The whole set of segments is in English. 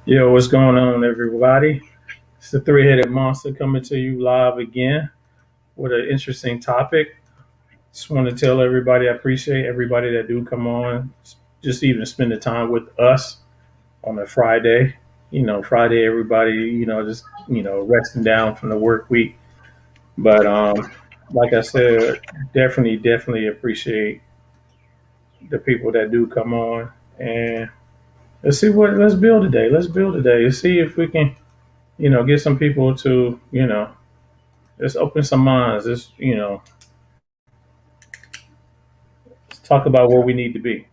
Yo, what's going on, everybody? It's the three-headed monster coming to you live again with an interesting topic. Just want to tell everybody I appreciate everybody that do come on, just even spend the time with us on a Friday. Friday, everybody, just resting down from the work week. But like I said, definitely appreciate the people that do come on, and let's build today. Let's build today. Let's see if we can, get some people to, let's open some minds. Let's talk about where we need to be.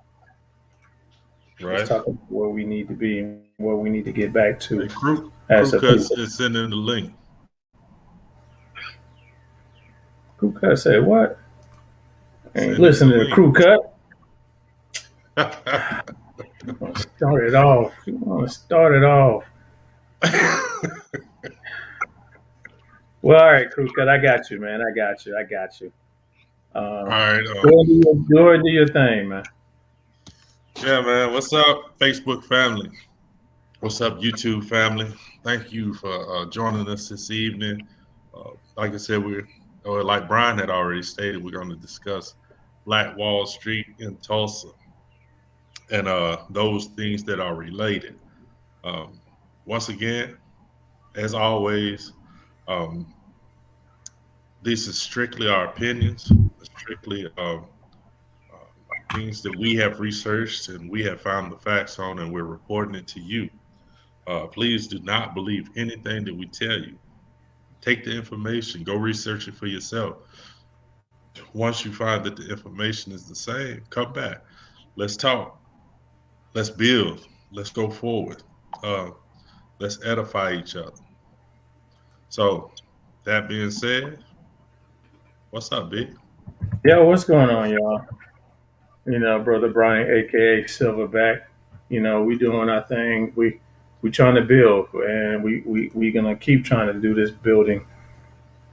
Let's Right. talk about where we need to be and where we need to get back to Hey, crew as a cuts people. is sending the link. Crew cut said what? Ain't Sending the listen to the link. crew cut. You want to start it off. You want to start it off. Well, all right, crew cut. I got you, man. I got you. I got you. All Um, right. go ahead and do your thing, man. Yeah, man. What's up, Facebook family? What's up, YouTube family? Thank you for joining us this evening. Like I said, or like Brian had already stated, we're going to discuss Black Wall Street in Tulsa and those things that are related. Um, Once again, as always, um, this is strictly our opinions, strictly things that we have researched and we have found the facts on, and we're reporting it to you. Please do not believe anything that we tell you. Take the information, go research it for yourself. Once you find that the information is the same, come back. Let's talk. Let's build. Let's go forward. Uh, let's edify each other. So, that being said, what's up, Big? Yo, what's going on, y'all? Brother Brian, aka Silverback. We doing our thing. We trying to build, and we gonna keep trying to do this building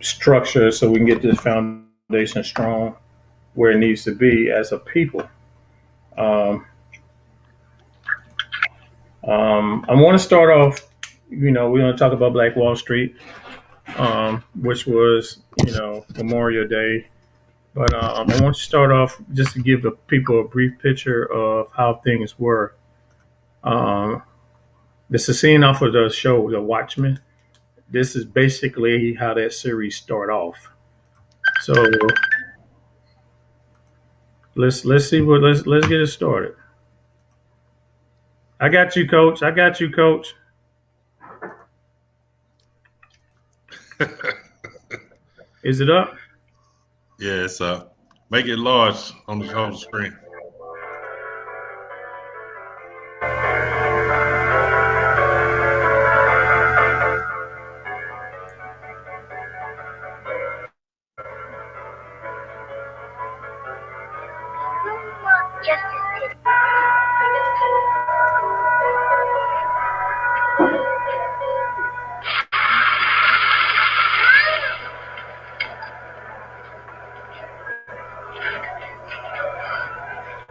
structure so we can get this foundation strong where it needs to be as a people. Um, I want to start off. We're gonna talk about Black Wall Street, which was Memorial Day. But I want to start off just to give the people a brief picture of how things were. Um, This is scene off of the show, The Watchmen. This is basically how that series start off. So let's see what let's get it started. I got you, coach. I got you, coach. Is it up? Yeah, it's make it large on the screen.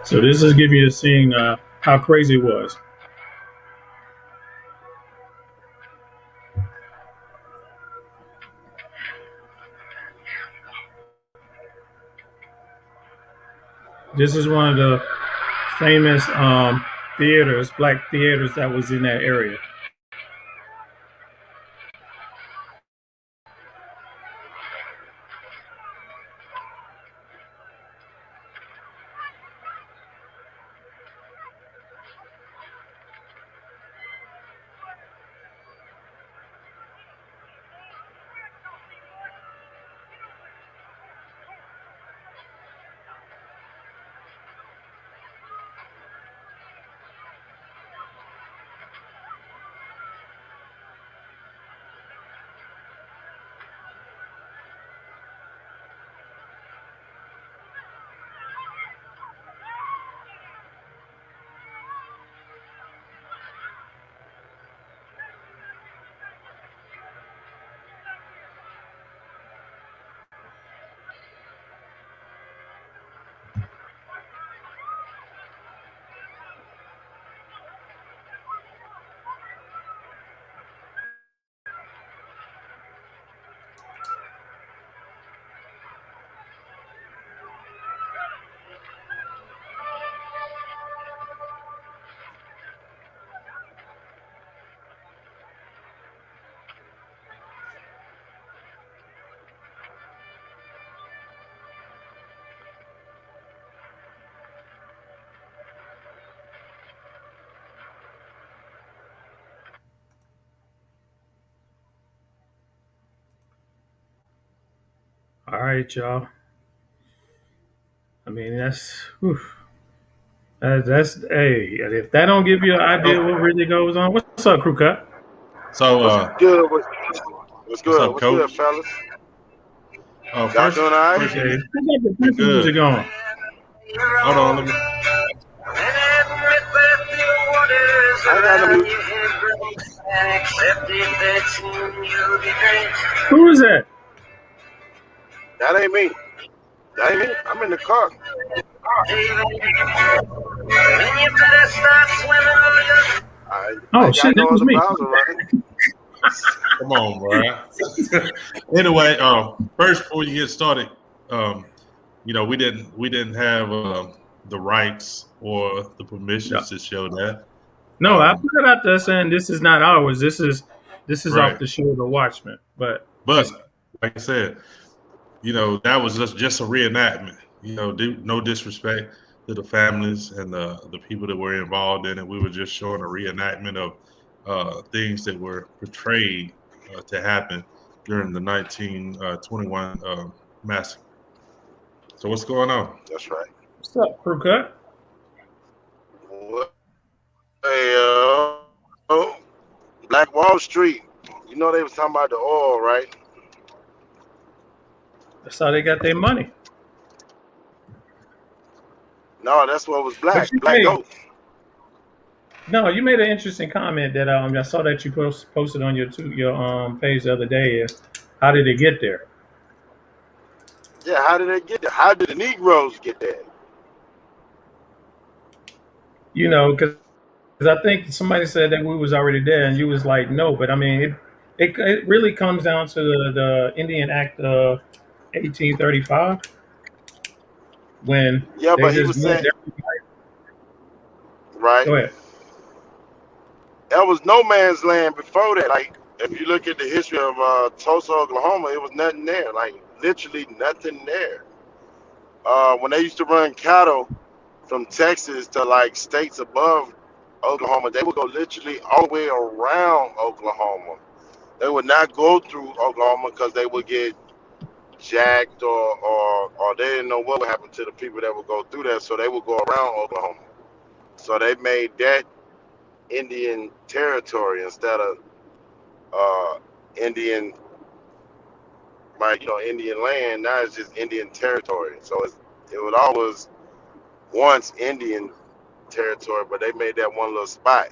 So this is giving you a scene how crazy it was. This is one of the famous theaters, black theaters that was in that area. right, y'all. I mean, that's hey. If that don't give you an idea Oh, what really goes on, what's up, crew cut? so, What's good? What's what's good? up, What's good, Coach? fellas? Y'all First, doing all right? first, Okay, who got the we're country music good. on? Hold on, let me. I ain't got no music. Who is that? That ain't me. That ain't me. I'm in the car. I Oh ain't got shit, that no was other me. browser running. Come on, bro. Anyway, first before you get started, um, we didn't have the rights or the No, permissions to show that. no, I Um, put it out there saying this is not ours. This is off right, the show, The Watchmen. But but it's like I said, that was just a reenactment. No disrespect to the families and the people that were involved in it. We were just showing a reenactment of things that were portrayed to happen during the 1921 massacre. So what's going on? That's right. what's up, crew cut? What? Hey, oh, Black Wall Street. You know they was talking about the oil, right? That's how they got their money. No, that's what was But black. you Black made gold. no, you made an interesting comment that I saw that you posted on your page the other day. Is how did it get there? Yeah, how did they get there? How did the Negroes get there? Because I think somebody said that we was already there, and you was like, no. But I mean, it really comes down to the Indian Act of 1835 when Yeah, they but he just was moved saying, everybody. right? Go ahead. There was no man's land before that. Like, if you look at the history of Tulsa, Oklahoma, it was nothing there. Like, literally nothing there. When they used to run cattle from Texas to like states above Oklahoma, they would go literally all the way around Oklahoma. They would not go through Oklahoma because they would get jacked or they didn't know what would happen to the people that would go through there, so they would go around Oklahoma. So they made that Indian territory instead of Indian, like Indian land. Now it's just Indian territory. So it was always once Indian territory, but they made that one little spot.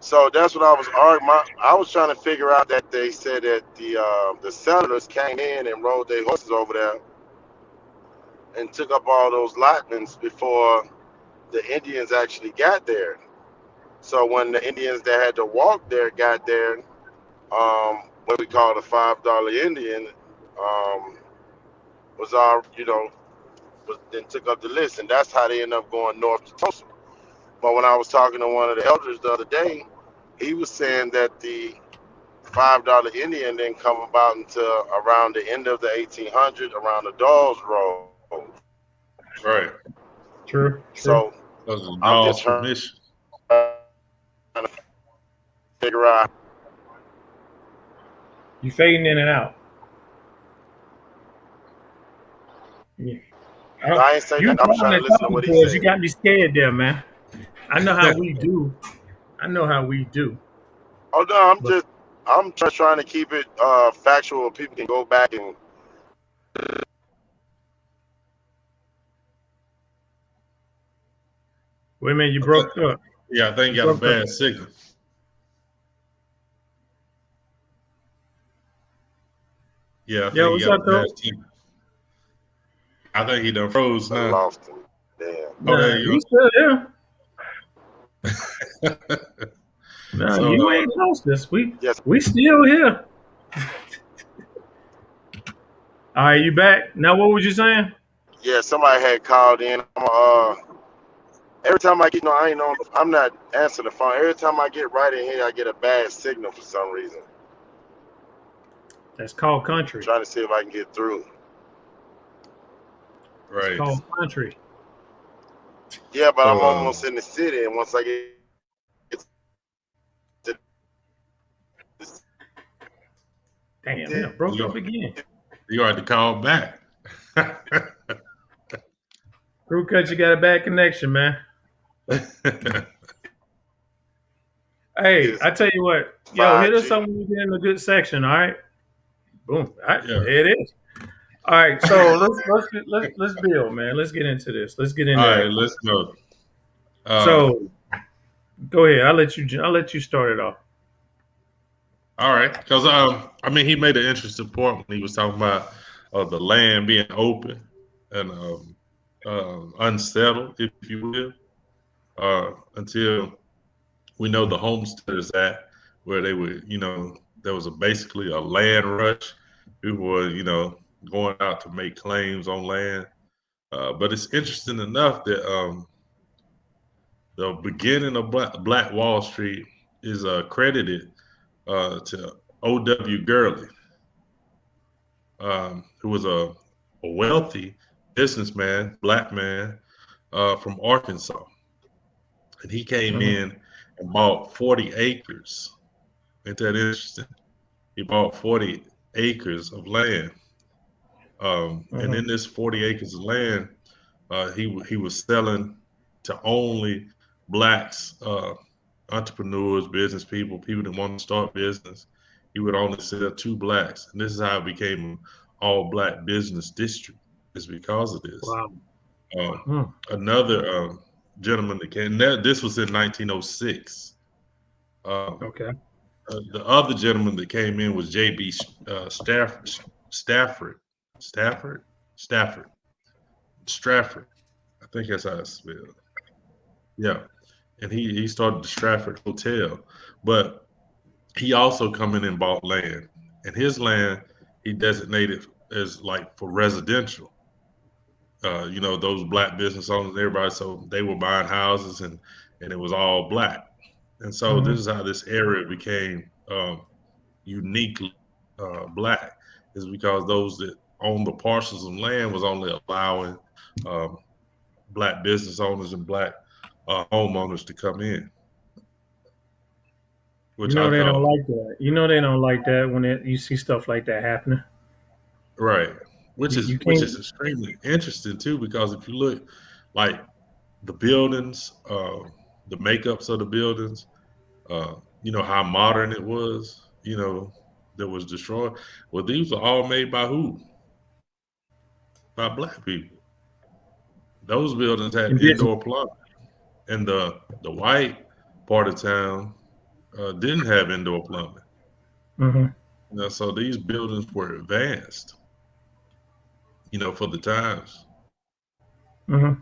So that's what I was arguing. I was trying to figure out that they said that the settlers came in and rode their horses over there and took up all those lotments before the Indians actually got there. So when the Indians that had to walk there got there, what we call the $5 Indian, um, was our was then took up the list, and that's how they ended up going north to Tulsa. But when I was talking to one of the elders the other day, he was saying that the $5 Indian didn't come about until around the end of the 1800s, around the Dawes Road. Right, True, true. So those are I'm just Dawes trying permission. to figure out. You fading in and out. Yeah. I ain't say You nothing. I was trying driving to and listen to talking what he to us. You said. got me scared there, man. I know how we do. I know how we do. Oh no, But I'm just trying to keep it factual. People can go back and wait a minute, you I think, broke up. yeah, I think You you got a broke up. bad signal. Yeah, I Yo, think you what's got a up, bad though? signal. I think he done froze now. lost him. Damn. Oh, there Nah, you you still there. go. Nah, So, you ain't lost us. We Yes, we still here. All right, you back now? What was you saying? yeah. Somebody had called in. Every time I get, I ain't on. I'm not answering the phone. Every time I get right in here, I get a bad signal for some reason. That's called I'm country. trying to see if I can get through. It's right. called country. Yeah, but I'm So, almost in the city, and once I get to the Damn, city, yeah, broke up you again. you had to call back. Crew cut, you got a bad connection, man. Hey, It's I tell you what, yo, hit us 5G. up when we get in a good section. All right, boom. All right, Yeah. there it is. All right, so let's build, man. Let's get into this. Let's get All into right, everything. let's go. Um, So go ahead. I'll let you start it off. all right, because I mean, he made an interesting point when he was talking about the land being open and unsettled, if you will, until we know the Homesteaders Act, where they would, there was basically a land rush. People were, going out to make claims on land. But it's interesting enough that the beginning of Black Wall Street is credited to O.W. Gurley, who was a wealthy businessman, black man from Arkansas. And he came Mhm, in and bought 40 acres. Ain't that interesting? He bought 40 acres of land. And mhm, in this 40 acres of land, he was selling to only blacks, entrepreneurs, business people, people that want to start business. He would only sell to blacks, and this is how it became an all black business district. Is because of this. wow. Um, Mm, Another gentleman that came. This was in 1906. Um, okay. the other gentleman that came in was J.B. Stafford, Stafford, Stafford, Stratford. I think that's how it's spelled. Yeah, and he started the Stratford Hotel, but he also come in and bought land, and his land he designated as like for residential. Those black business owners, and everybody, so they were buying houses, and it was all black, and so this Mhm. is how this area became uniquely black, is because those that owned the parcels of land was only allowing um, black business owners and black homeowners to come in, You which know I they don't thought like that. You know they don't like that when you see stuff like that happening. right, which You is which is can't. extremely interesting too, because if you look like the buildings, the makeups of the buildings, how modern it was, that was destroyed. Well, these are all made by who? By black people. Those buildings had Indigenous. indoor plumbing, and the white part of town didn't have indoor plumbing. Hmm. So these buildings were advanced, for the times. Hmm.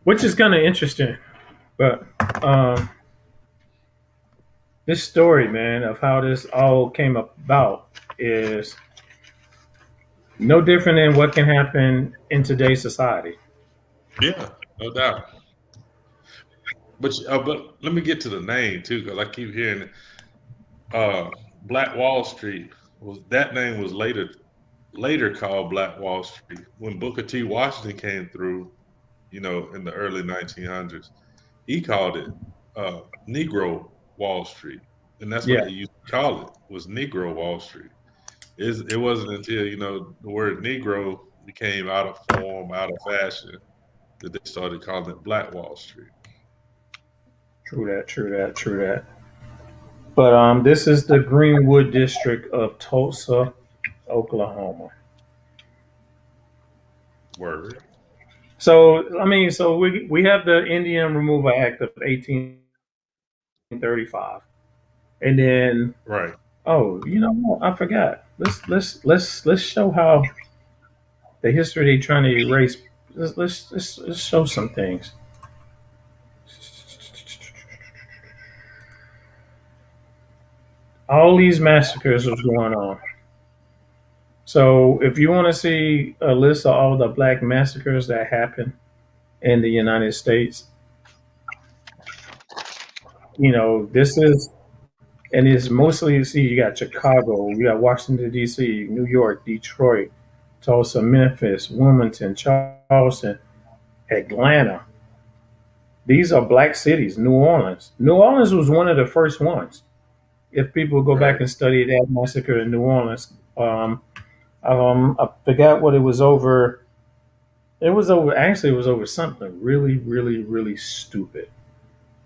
Which is kind of interesting, but um, this story, man, of how this all came about is no different than what can happen in today's society. Yeah, no doubt. But let me get to the name too, because I keep hearing Black Wall Street was that name was later called Black Wall Street when Booker T. Washington came through, in the early 1900s. He called it Negro Wall Street, and that's what Yeah, they used to call it, was Negro Wall Street. It wasn't until the word Negro became out of form, out of fashion, that they started calling it Black Wall Street. true that, true that, true that. But this is the Greenwood district of Tulsa, Oklahoma. Word. So I mean, so we have the Indian Removal Act of 1835, and then Right. oh, you know what? I forgot. Let's show how the history they trying to erase. Let's show some things. All these massacres was going on. So if you want to see a list of all the black massacres that happened in the United States, this is, and it's mostly, you see, you got Chicago, you got Washington D.C., New York, Detroit, Tulsa, Memphis, Wilmington, Charleston, Atlanta. These are black cities. New Orleans. New Orleans was one of the first ones. If people go back Right. and study that massacre in New Orleans, I forgot what it was over. It was over. Actually, it was over something really, really, really stupid.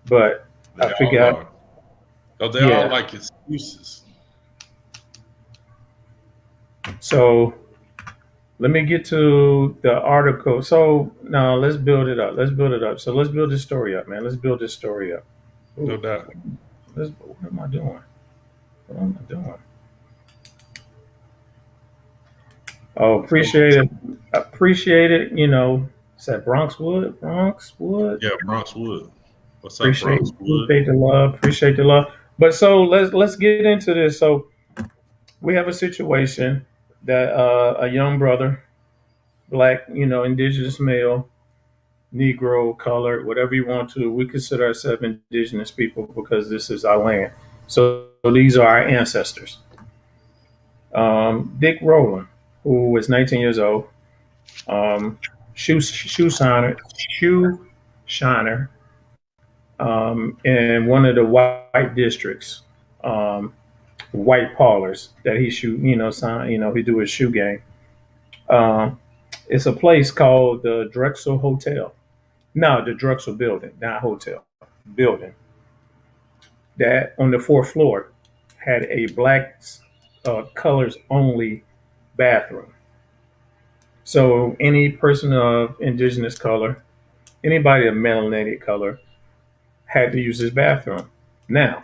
But I They all forgot. are. Because they all Yeah. like excuses. So let me get to the article. So now let's build it up. Let's build it up. So let's build this story up, man. Let's build this story up. No Ooh, doubt. what am I doing? What am I doing? Oh, So, appreciate it. Appreciate it. It's at Bronx Wood. Bronx Wood. yeah, Bronx Wood. What's up, Appreciate Bronx Wood? appreciate the love. Appreciate the love. But so let's get into this. So we have a situation that a young brother, black, indigenous male, Negro, colored, whatever you want to, we consider ourselves indigenous people because this is our land. So these are our ancestors. Dick Rowland, who was 19 years old, shoe shiner in one of the white districts, um, white parlors that he shoot, he do his shoe game. Um, it's a place called the Drexel Hotel. No, the Drexel building, not hotel, building. That on the fourth floor had a black colors only bathroom. So any person of indigenous color, anybody of melanated color, had to use this bathroom. Now,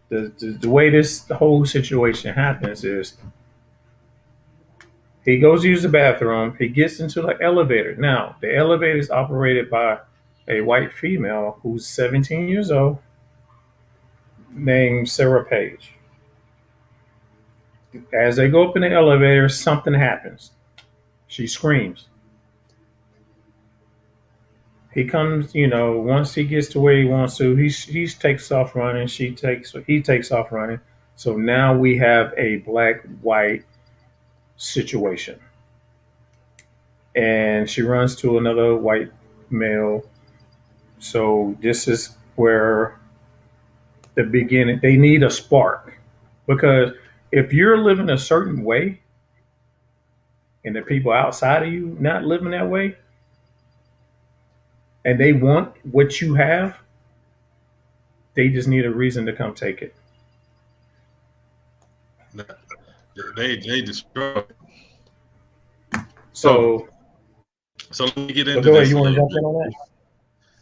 the way the whole situation happens is he goes to use the bathroom. He gets into the elevator. Now, the elevator is operated by a white female who's 17 years old, named Sarah Page. As they go up in the elevator, something happens. She screams. He comes, once he gets to where he wants to, he takes off running. He takes off running. So now we have a black white situation, and she runs to another white male. So this is where the beginning. They need a spark because if you're living a certain way, and the people outside of you not living that way, and they want what you have, they just need a reason to come take it. They destroy. So So, so let me get but into go ahead. this You a want to little jump in bit. on that?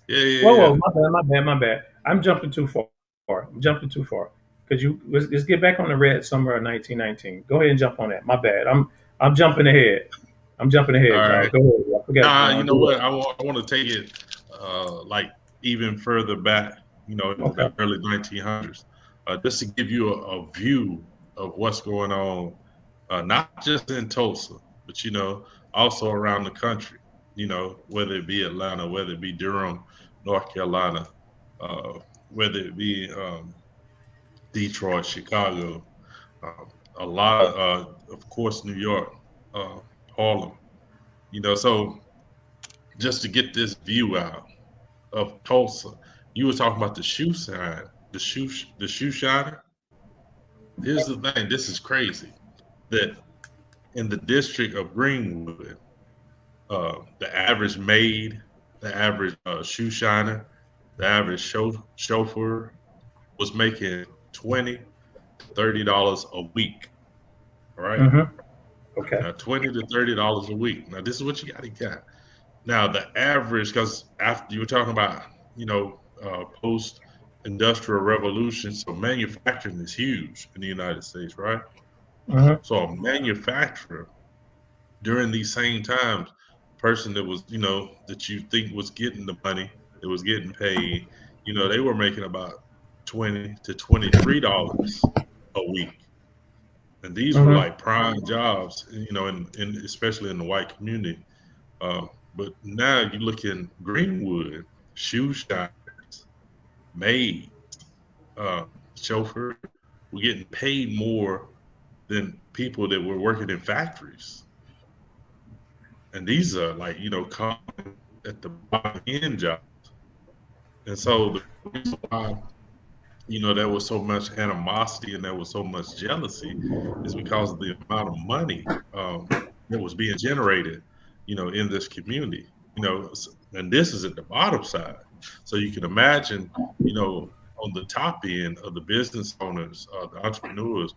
Yeah, yeah, Whoa, yeah. whoa, my bad. I'm jumping too far. I'm jumping too far. Could you let's get back on the red summer of 1919? Go ahead and jump on that. My bad. I'm jumping ahead. I'm jumping All ahead, y'all. right. Go ahead. I forgot, Nah, you John. know Go what? ahead. I want to take it like even further back, in Okay. the early 1900s, just to give you a view of what's going on, not just in Tulsa, but also around the country. Whether it be Atlanta, whether it be Durham, North Carolina, uh, whether it be Detroit, Chicago, a lot of course, New York, uh, Harlem. So just to get this view out of Tulsa. You were talking about the shoe sign, the shoe shiner. Here's the thing. This is crazy. That in the district of Greenwood, the average maid, the average shoe shiner, the average chauffeur was making $20 to $30 a week. All right. Mm-hmm. Okay. Now $20 to $30 a week. Now this is what you got to get. Now the average, because after you were talking about, post industrial revolution, so manufacturing is huge in the United States, right? Mm-hmm. So a manufacturer during these same times, person that was, that you think was getting the money, that was getting paid, they were making about $20 to $23 a week. And these were Mm-hmm. like prime jobs, in especially in the white community. Um, but now you look in Greenwood, shoe shop, maid, uh, chauffeur, were getting paid more than people that were working in factories. And these are like, common at the bottom end jobs. And so the reason why there was so much animosity and there was so much jealousy is because of the amount of money that was being generated, in this community. And this is at the bottom side. So you can imagine, on the top end of the business owners, the entrepreneurs,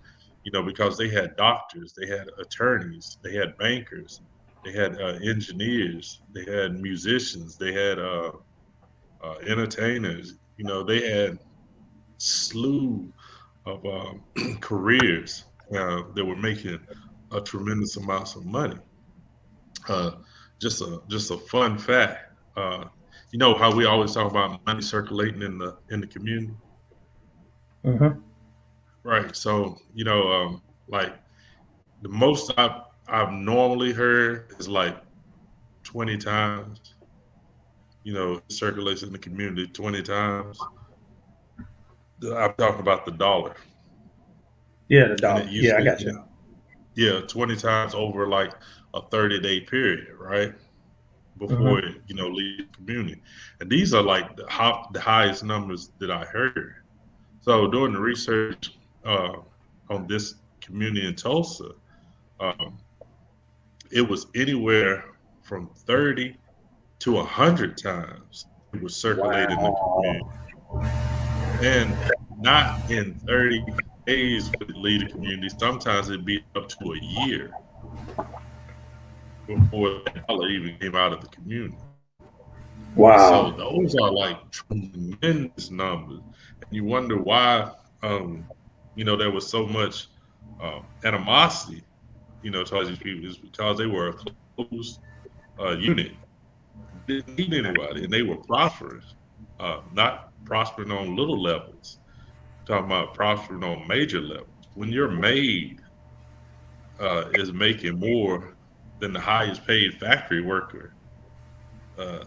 because they had doctors, they had attorneys, they had bankers, they had engineers, they had musicians, they had entertainers, they had slew of careers that were making a tremendous amounts of money. Uh, just a fun fact. How we always talk about money circulating in the community, Mm-hmm. right? So like the most I've normally heard is like 20 times. It circulates in the community 20 times. I'm talking about the dollar, Yeah, the and it dollar. Yeah, I usually, got you. yeah, 20 times over like a 30-day period, right? Before Mm-hmm. it, leaves the community. And these are like the highest numbers that I heard. So doing the research uh, on this community in Tulsa, um, it was anywhere from 30 to 100 times it was circulating the Wow. community. And not in 30 days would it leave the community. Sometimes it'd be up to a year before that dollar even came out of the community. So Wow. those are like tremendous numbers, and you wonder why, there was so much animosity, towards these people. Is because they were a closed unit, didn't need anybody, and they were prosperous, not prospering on little levels. Talking about prospering on major levels. When your maid is making more than the highest paid factory worker, uh,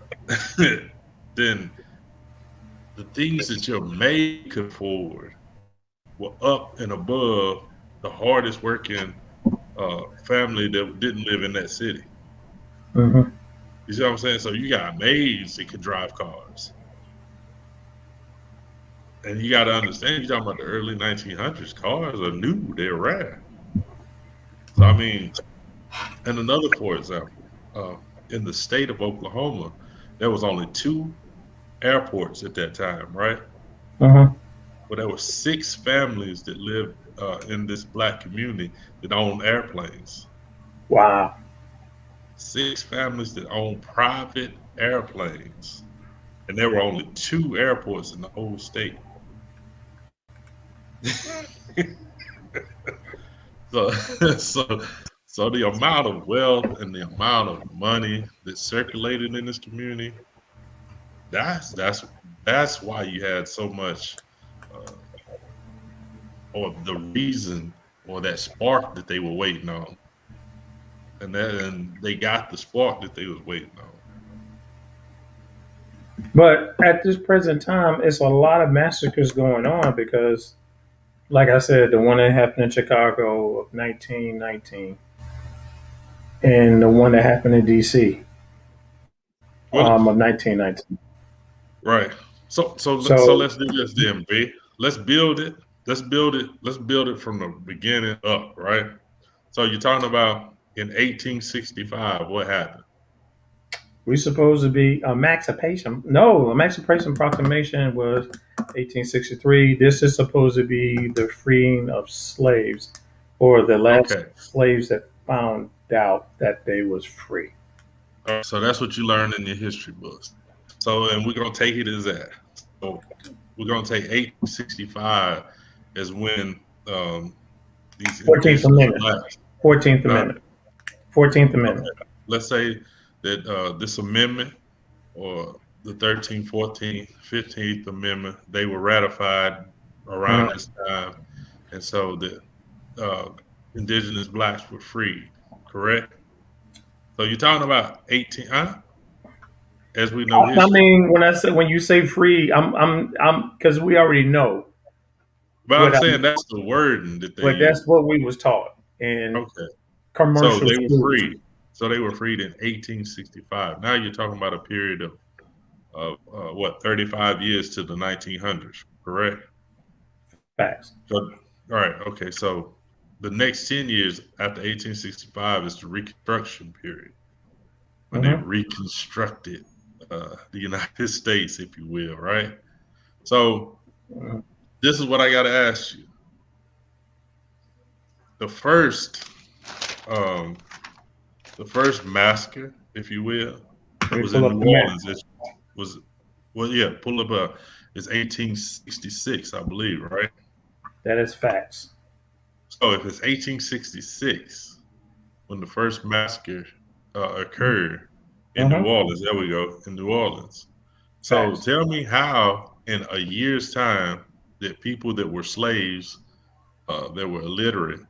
then the things that your maid could afford were up and above the hardest working family that didn't live in that city. Mm-hmm. You see what I'm saying? So you got maids that could drive cars. And you got to understand, you're talking about the early 1900s. Cars are new, they're rare. So, I mean, and another, for example, in the state of Oklahoma, there was only two airports at that time, right? Mm-hmm. But there were six families that lived in this black community that owned airplanes. Wow. Six families that owned private airplanes, and there were only two airports in the whole state. so, so, so the amount of wealth and the amount of money that circulated in this community, that's that's that's why you had so much, uh, or the reason, or that spark that they were waiting on, and they got the spark that they was waiting on. But at this present time, it's a lot of massacres going on because, like I said, the one that happened in Chicago of 1919 and the one that happened in DC Well, of 1919. right. So So let's do this then, B. Let's build it. Let's build it. Let's build it from the beginning up, right? So you're talking about in 1865, what happened? we supposed to be a emancipation. No, Emancipation Proclamation was 1863. This is supposed to be the freeing of slaves, or the last Okay. slaves that found out that they was free. So that's what you learned in your history books. So, and we're gonna take it as that. So we're gonna take 1865 as when these 14th indigenous Amendment. blacks, 14th huh? Amendment. 14th Okay. Amendment. Let's say that this amendment, or the 13th, 14th, 15th Amendment, they were ratified around Uh, this time. And so the uh, indigenous blacks were freed, correct? So you're talking about 18, huh? As we know I history. mean, when you say free, I'm because we already know But I'm what I, saying that's the wording that they but use. that's what we was taught in Okay. So commercial they were schools. freed. So they were freed in 1865. Now you're talking about a period of what, 35 years to the 1900s, correct? Facts. So, all right, okay. So the next 10 years after 1865 is the Reconstruction period when they Mm-hmm. reconstructed the United States, if you will, right? So Mm-hmm. this is what I got to ask you. The first, um, the first massacre, if you will, Let me was pull in up New the map. Orleans. It was, well, yeah, pull up it's 1866, I believe, right? That is facts. So if it's 1866, when the first massacre occurred in New Mm-hmm. Orleans. There we go, in New Orleans. So Facts. tell me how, in a year's time, that people that were slaves, that were illiterate,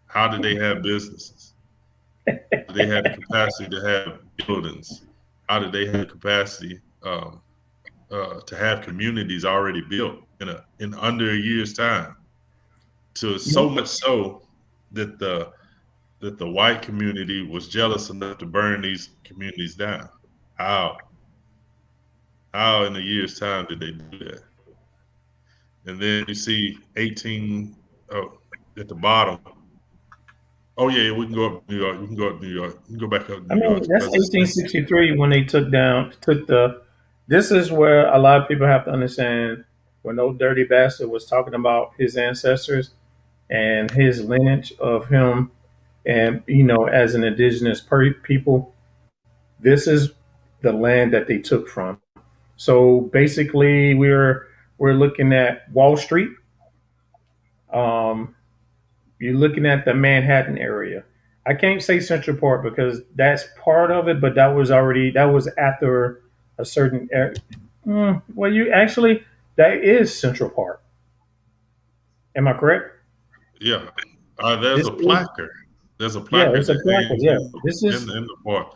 how did they have businesses? Did they have the capacity to have buildings? How did they have the capacity to have communities already built in under a year's time? To so much so that the white community was jealous enough to burn these communities down. How? How in a year's time did they do that? And then you see 18 oh, at the bottom. Oh yeah, we can go up New York. We can go up New York. We can go back up I New York mean, that's because it's 1863 when they took the. This is where a lot of people have to understand when old dirty bastard was talking about his ancestors and his lineage of him, and as an indigenous people, this is the land that they took from. So basically, we're looking at Wall Street. Um, You're looking at the Manhattan area. I can't say Central Park because that's part of it, but that was after a certain area. Well, you actually that is Central Park. Am I correct? yeah. There's This a is placard. There's a Yeah, placard it's a that placard. hangs Yeah, this is in the park,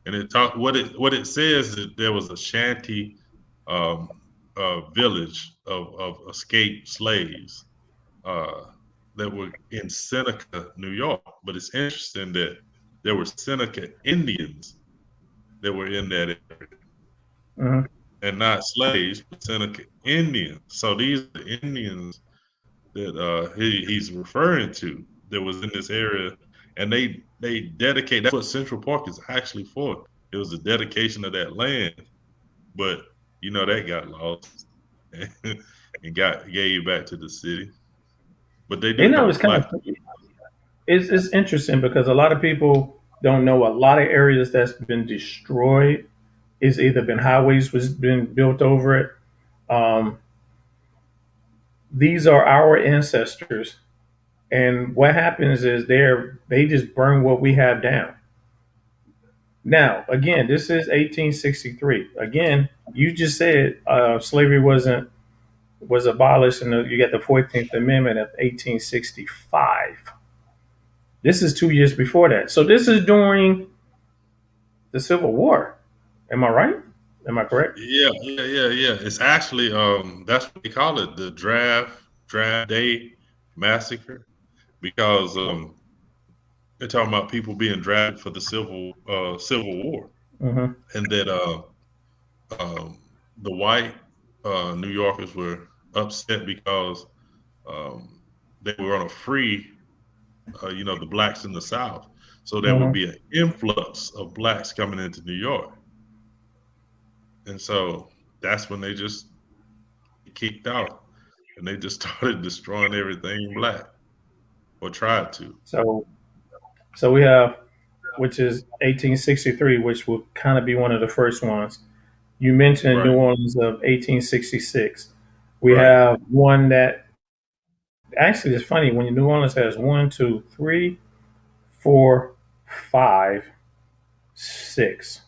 and it talk what it says is there was a shanty um, village of escaped slaves uh, that were in Seneca, New York. But it's interesting that there were Seneca Indians that were in that area, mhm. and not slaves, but Seneca Indians. So these are the Indians that he's referring to that was in this area, and they dedicate. That's what Central Park is actually for. It was a dedication of that land, but that got lost and got gave back to the city. But they do have a It's kind of plaque. it's interesting because a lot of people don't know a lot of areas that's been destroyed. It's either been highways was been built over it. Um, these are our ancestors, and what happens is they just burn what we have down. Now, again, this is 1863. Again, you just said slavery was abolished, and you got the 14th Amendment of 1865. This is 2 years before that. So this is during the Civil War. Am I right? Am I correct? Yeah. It's actually that's what they call it, the draft day massacre, because they're talking about people being drafted for the Civil War, Mm-hmm. and that um, the white New Yorkers were upset because um, they were going to free the blacks in the South, so there would Mm-hmm. be an influx of blacks coming into New York, and so that's when they just kicked out, and they just started destroying everything black, or tried to. So so we have, which is 1863, which will kind of be one of the first ones. You mentioned New Right, Orleans of 1866. We right. have one that actually is funny when New Orleans has one, two, three, four, five, six.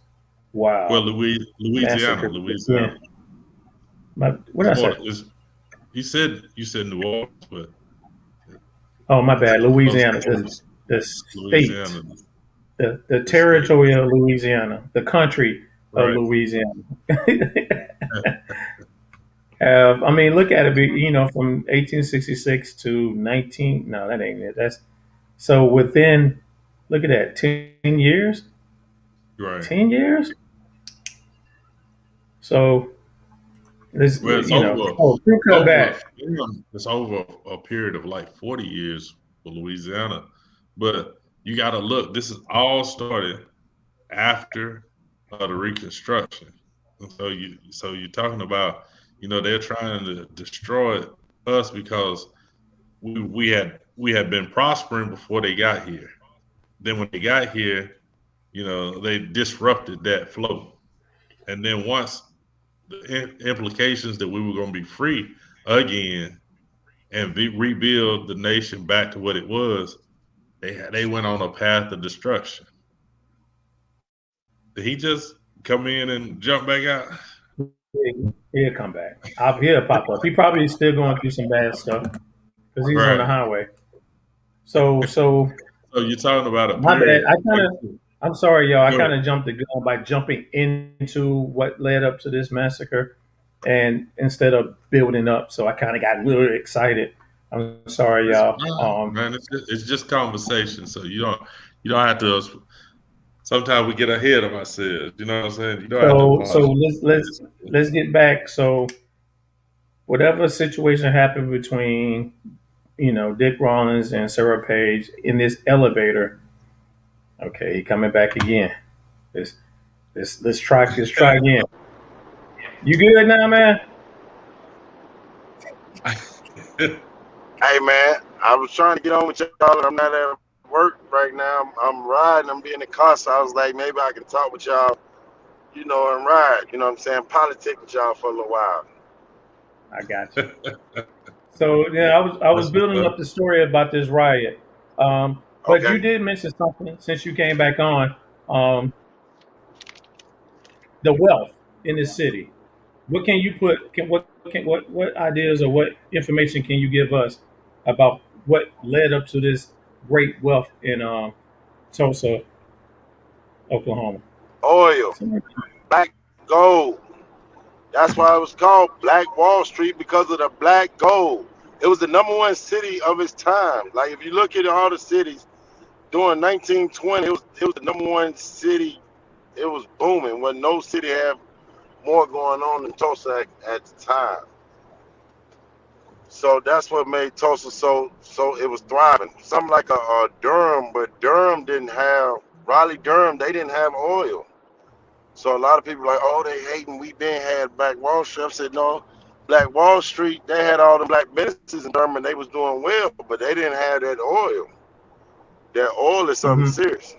Well, Wow. Louisiana, Massacre. Yeah. Louisiana. What It's did I more. say? You said New Orleans, but Oh, my it's bad. close, Louisiana. close. The state, Louisiana, the the state. territory of Louisiana, the country of Right. Louisiana. I mean, look at it. From 1866 to 19. No, that ain't it. That's so within. Look at that. 10 years. Right. 10 years. So This, Well, it's you know, over. oh, crew cut Over. back. It's over a period of like 40 years for Louisiana, but you got to look. This is all started after the Reconstruction. And so you're talking about, they're trying to destroy us because we had been prospering before they got here. Then when they got here, they disrupted that flow. And then once the implications that we were going to be free again and rebuild the nation back to what it was, they went on a path of destruction. Did he just come in and jump back out? He'll come back. He'll pop up. He probably is still going through some bad stuff because he's on the Right. highway. So So you're talking about a my bad. period. I'm sorry, y'all. I Go kind ahead. of jumped the gun by jumping into what led up to this massacre, and instead of building up, so I kind of got really excited. I'm sorry, It's y'all. fine, man. It's just conversation. So you don't have to. Sometimes we get ahead of ourselves. You know what I'm saying? You don't have to So apologize. let's get back. So whatever situation happened between Dick Rawlins and Sarah Page in this elevator. Okay, he coming back again. Let's let's try again. You good now, man? Hey man, I was trying to get on with y'all. I'm not at work right now. I'm riding. I'm being in the car, so I was like, maybe I can talk with y'all, and ride. You know what I'm saying? Politic with y'all for a little while. I got you. So yeah, I was That's what's building up. up the story about this riot. But Okay. you did mention something since you came back on. Um, the wealth in the city. What can you put? What ideas or what information can you give us about what led up to this great wealth in Tulsa, Oklahoma? Oil, black gold. That's why it was called Black Wall Street because of the black gold. It was the number one city of its time. Like if you look at all the cities during 1920, it was the number one city. It was booming. When no city had more going on than Tulsa at the time. So that's what made Tulsa so it was thriving. Something like a Durham, but Durham didn't have Raleigh, Durham. They didn't have oil. So a lot of people are like, oh, they hating. We been had Black Wall Street. I said no. Black Wall Street, they had all the black businesses in Durham, and they was doing well, but they didn't have that oil. That oil is something Hmm. serious.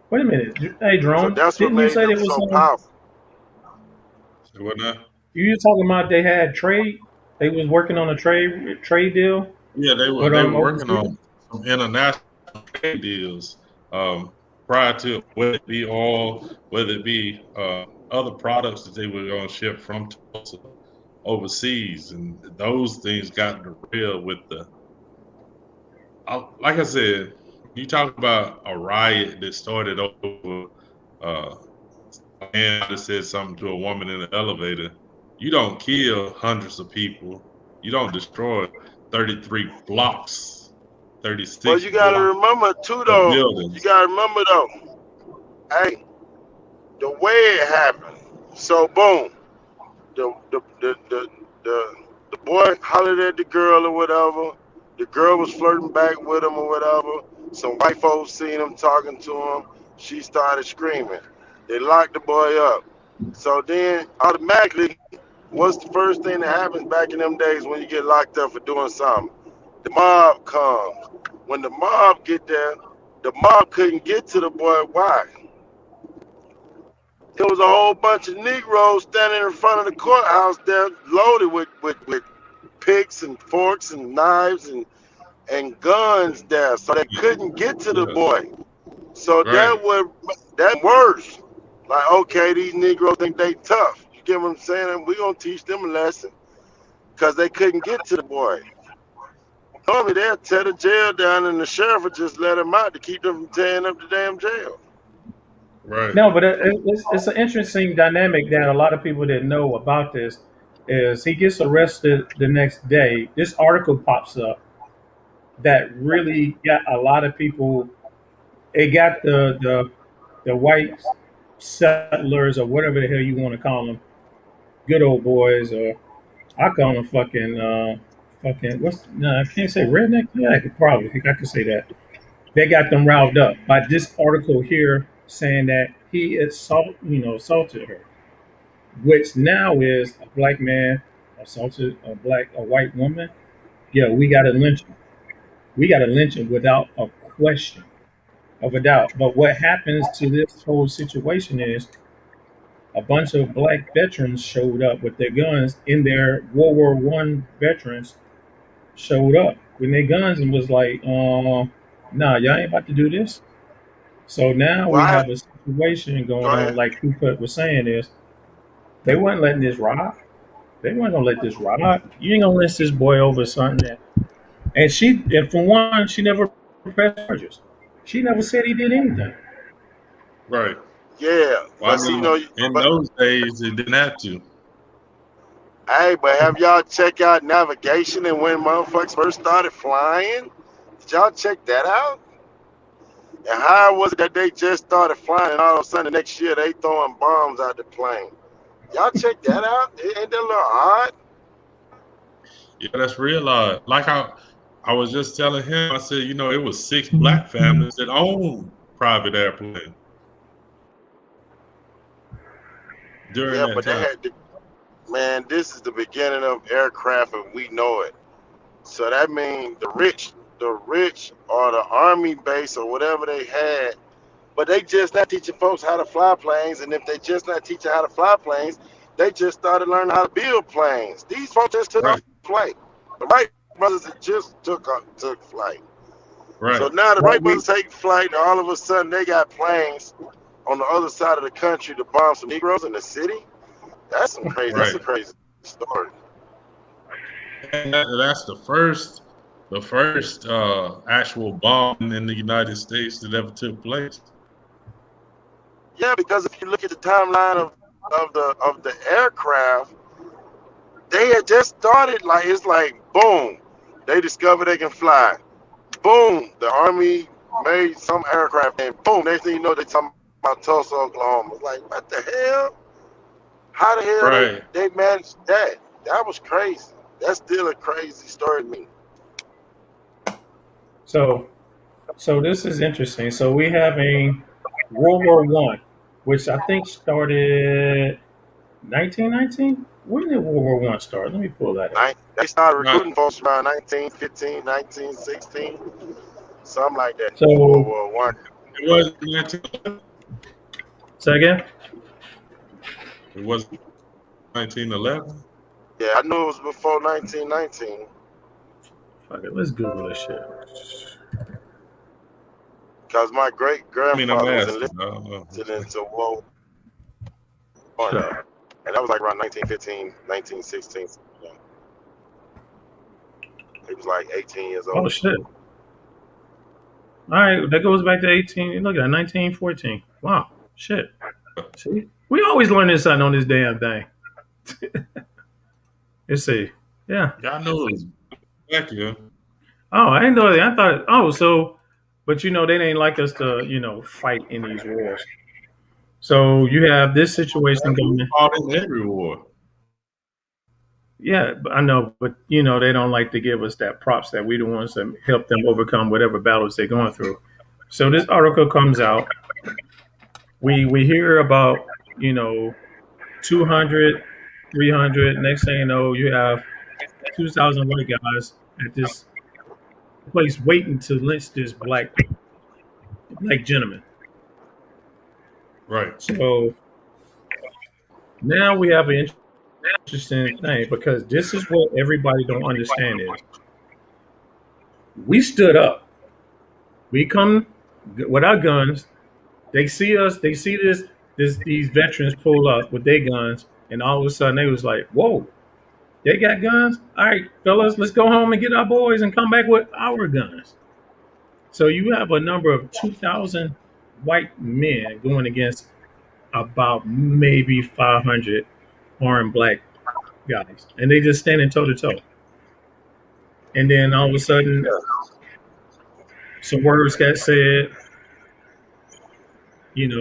Wait a minute, hey So drone, that's what didn't you made say them there was so some? powerful. So what now? You were talking about they had trade. They was working on a trade deal Yeah, they were with they were working overseas. on some international trade deals prior to whether it be oil, whether it be other products that they were going to ship from Tulsa overseas, and those things got derailed with like I said, you talk about a riot that started over uh, a man that said something to a woman in the elevator. You don't kill hundreds of people. You don't destroy 33 blocks, But 36 you gotta blocks remember too, of though. You buildings. gotta remember though. Hey, the way it happened. So boom, the the the the the, the boy hollered at the girl or whatever. The girl was flirting back with him or whatever. Some white folks seen him talking to him. She started screaming. They locked the boy up. So then automatically, what's the first thing that happens back in them days when you get locked up for doing something? The mob comes. When the mob get there, the mob couldn't get to the boy. Why? There was a whole bunch of Negroes standing in front of the courthouse there, loaded with picks and forks and knives and guns there, so they couldn't get to the Yeah, boy. So right, that worse. Like, okay, these Negroes think they tough. You get what I'm saying? And we gonna teach them a lesson because they couldn't get to the boy. Normally they'll tear the jail down and the sheriff would just let them out to keep them from tearing up the damn jail. right. No, but it's an interesting dynamic that a lot of people didn't know about this. Is he gets arrested the next day? This article pops up that really got a lot of people. It got the white settlers or whatever the hell you want to call them good old boys, or I call them fucking what's no, I can't say redneck. Yeah, I could probably I could say that. They got them riled up by this article here saying that he assaulted her, which now is a black man assaulted a white woman. Yeah, we got to lynch him. We got to lynch him without a question of a doubt. But what happens to this whole situation is a bunch of black veterans showed up with their guns in their World War I veterans showed up with their guns and was like, nah, y'all ain't about to do this. So now Well, we have a situation go going on, ahead. like Put was saying, is they weren't letting this ride. They weren't gonna let this ride. You ain't gonna lynch this boy over something that. And for one, she never pressed charges. She never said he did anything. Right. Yeah, Well, I but see, mean, in but those days, it didn't have to. hey, but have y'all check out navigation and when motherfuckers first started flying? Did y'all check that out? And how was it that they just started flying and all of a sudden the next year they throwing bombs out the plane? Y'all check that out? Ain't that a little odd? Yeah, that's real odd. Like I was just telling him, I said, it was 6 black families that owned private airplanes during Yeah, that but they time. had to, man, this is the beginning of aircraft and we know it. So that means the rich or the army base or whatever they had, but they just not teaching folks how to fly planes. And if they just not teaching how to fly planes, they just started learning how to build planes. These folks just took Right, off flight. The Wright brothers had just took flight. So right, now the What Wright we brothers take flight, and all of a sudden they got planes on the other side of the country to bomb some Negroes in the city. That's some crazy. That's right. a crazy story. And that's the first actual bombing in the United States that ever took place. Yeah, because if you look at the timeline of the aircraft, they had just started. Like it's like boom, they discovered they can fly. Boom, the army made some aircraft, and boom, next thing you know, they talking about Tulsa, Oklahoma. It's like what the hell? How the hell they Right. they managed that? That was crazy. That's still a crazy story to me. so so this is interesting. So we have a World War I, which I think started 1919. When did World War I start? Let me pull that up. They started Right. recruiting folks around 1915, 1916, something like that. World So War One. It wasn't 1911. say again. It was 1911. Yeah, I knew it was before 1919 Fuck it, let's Google this shit. because my great I mean, I'm grandfather was asking. enlisted I don't know. into World War Shut One, up. and that was like around 1915, 1916. Yeah. He was like 18 years Oh old. shit. All right, that goes back to 18. Look at that, 1914. Wow, shit. See, we always learning something on this damn thing. Let's see. Yeah. Y'all know it was back here. Oh, I didn't know that. I thought. Oh, so, but they didn't like us to, fight in these wars. So you have this situation We going. fought in every war. Yeah, I know, but they don't like to give us that props that we the ones that help them overcome whatever battles they're going through. So this article comes out. We hear about 200, 300. Next thing you know, you have 2,000 white guys at this place waiting to lynch this black gentleman. Right. So now we have an interesting thing because this is what everybody don't understand is we stood up. We come with our guns. They see us. They see these veterans pull up with their guns, and all of a sudden they was like, "Whoa, they got guns! All right, fellas, let's go home and get our boys and come back with our guns." So you have a number of 2,000 white men going against about maybe 500 armed black guys, and they just standing toe to toe. And then all of a sudden, some words got said.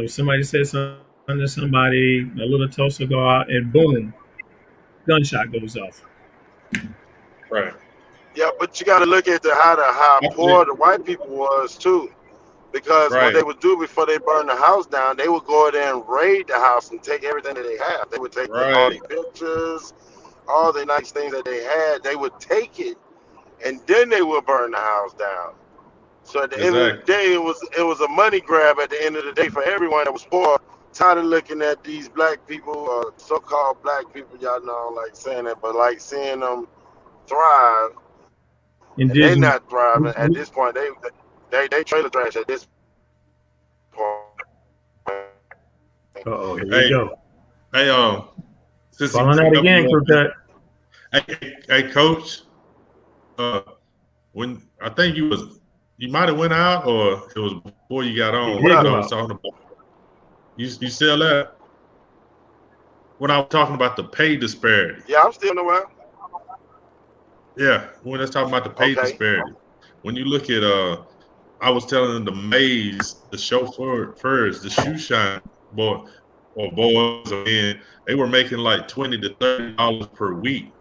Somebody said something to somebody. A little toaster go out, and boom, gunshot goes off. Right. Yeah, but you got to look at how I poor think, the white people was too, because what right. they would do before they burn the house down, they would go there and raid the house and take everything that they have. They would take all Right. the pictures, all the nice things that they had. They would take it, and then they would burn the house down. So at the end of the Exactly. day, it was a money grab at the end of the day for everyone that was poor. Tired of looking at these black people, so-called black people, y'all know I don't like saying that, but like seeing them thrive, and they Indigenous. not thriving at this point. They trailer trash at this point. Oh, here we Hey, go. hey, since you Falling out bring up again, crew cut. hey, coach, when I think you might have went out, or it was before you got He on did when go I was out. talking about you still there? When I was talking about the pay disparity. Yeah, I'm still in the world. Yeah, when I was talking about the pay Okay. disparity. When you look at I was telling them the maids, the chauffeurs, the shoe shine boy or boys or men, they were making like $20 to $30 per week.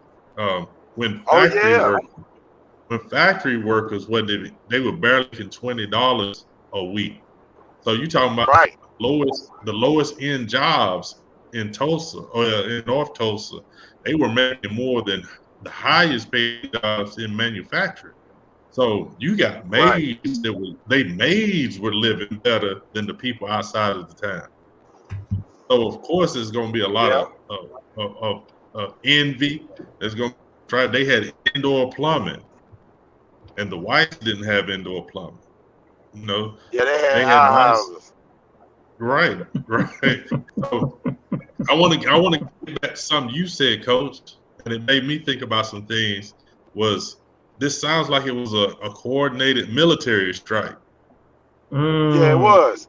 When Oh yeah. factory workers, what they were barely making $20 a week. So you talking about Right. the lowest end jobs in Tulsa or in North Tulsa, they were making more than the highest paid jobs in manufacturing. So you got Right. maids maids were living better than the people outside of the town. So of course there's going to be a lot Yeah. of envy. There's going to try. They had indoor plumbing, and the whites didn't have indoor plumbing. You know, Yeah, they had they had nice. outhouses. Right. So I want to get back to something you said, Coach, and it made me think about some things. This sounds like it was a coordinated military strike? Yeah, it Mm. was.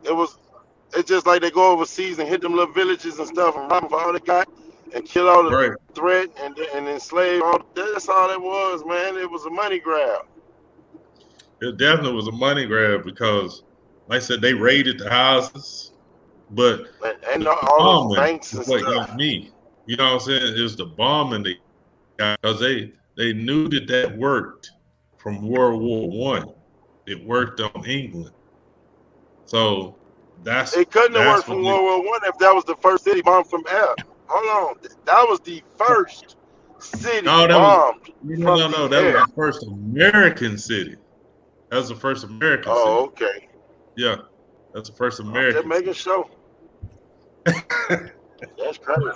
It's just like they go overseas and hit them little villages and stuff and rob them for all they got and kill all the Right. threat and enslave all. That's all it was, man. It was a money grab. It definitely was a money grab because, like I said, they raided the houses, but And the all those bombing banks is and what stuff. got me. You know what I'm saying? It was the bombing they got because they knew that worked from World War One. It worked on England. So It couldn't have worked what from they. World War One if that was the first city bombed from air. Hold on, that was the first city No, that was bombed from no. the That was air. the first American city. That was the first American Oh, city. okay. Yeah, that's the first I'm just American making city. sure. That's crazy.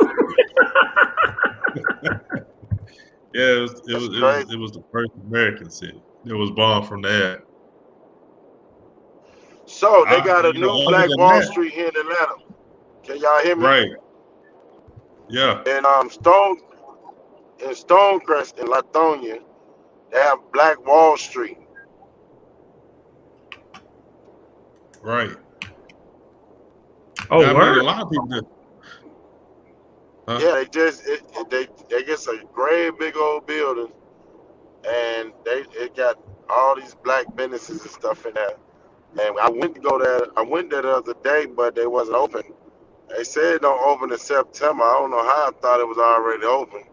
Yeah, That's crazy. it was the first American city. It was bombed from the air. So they got a new Other Black than Wall that, Street here in Atlanta. Can y'all hear me? right? Yeah, And Stonecrest in Lithonia, they have Black Wall Street. right. Oh, I mean, a word? lot of people just, Yeah, they get a great big old building, and it got all these black businesses and stuff in there. And I went to go there. I went there the other day, but they wasn't open. They said it don't open in September. I don't know how I thought it was already open.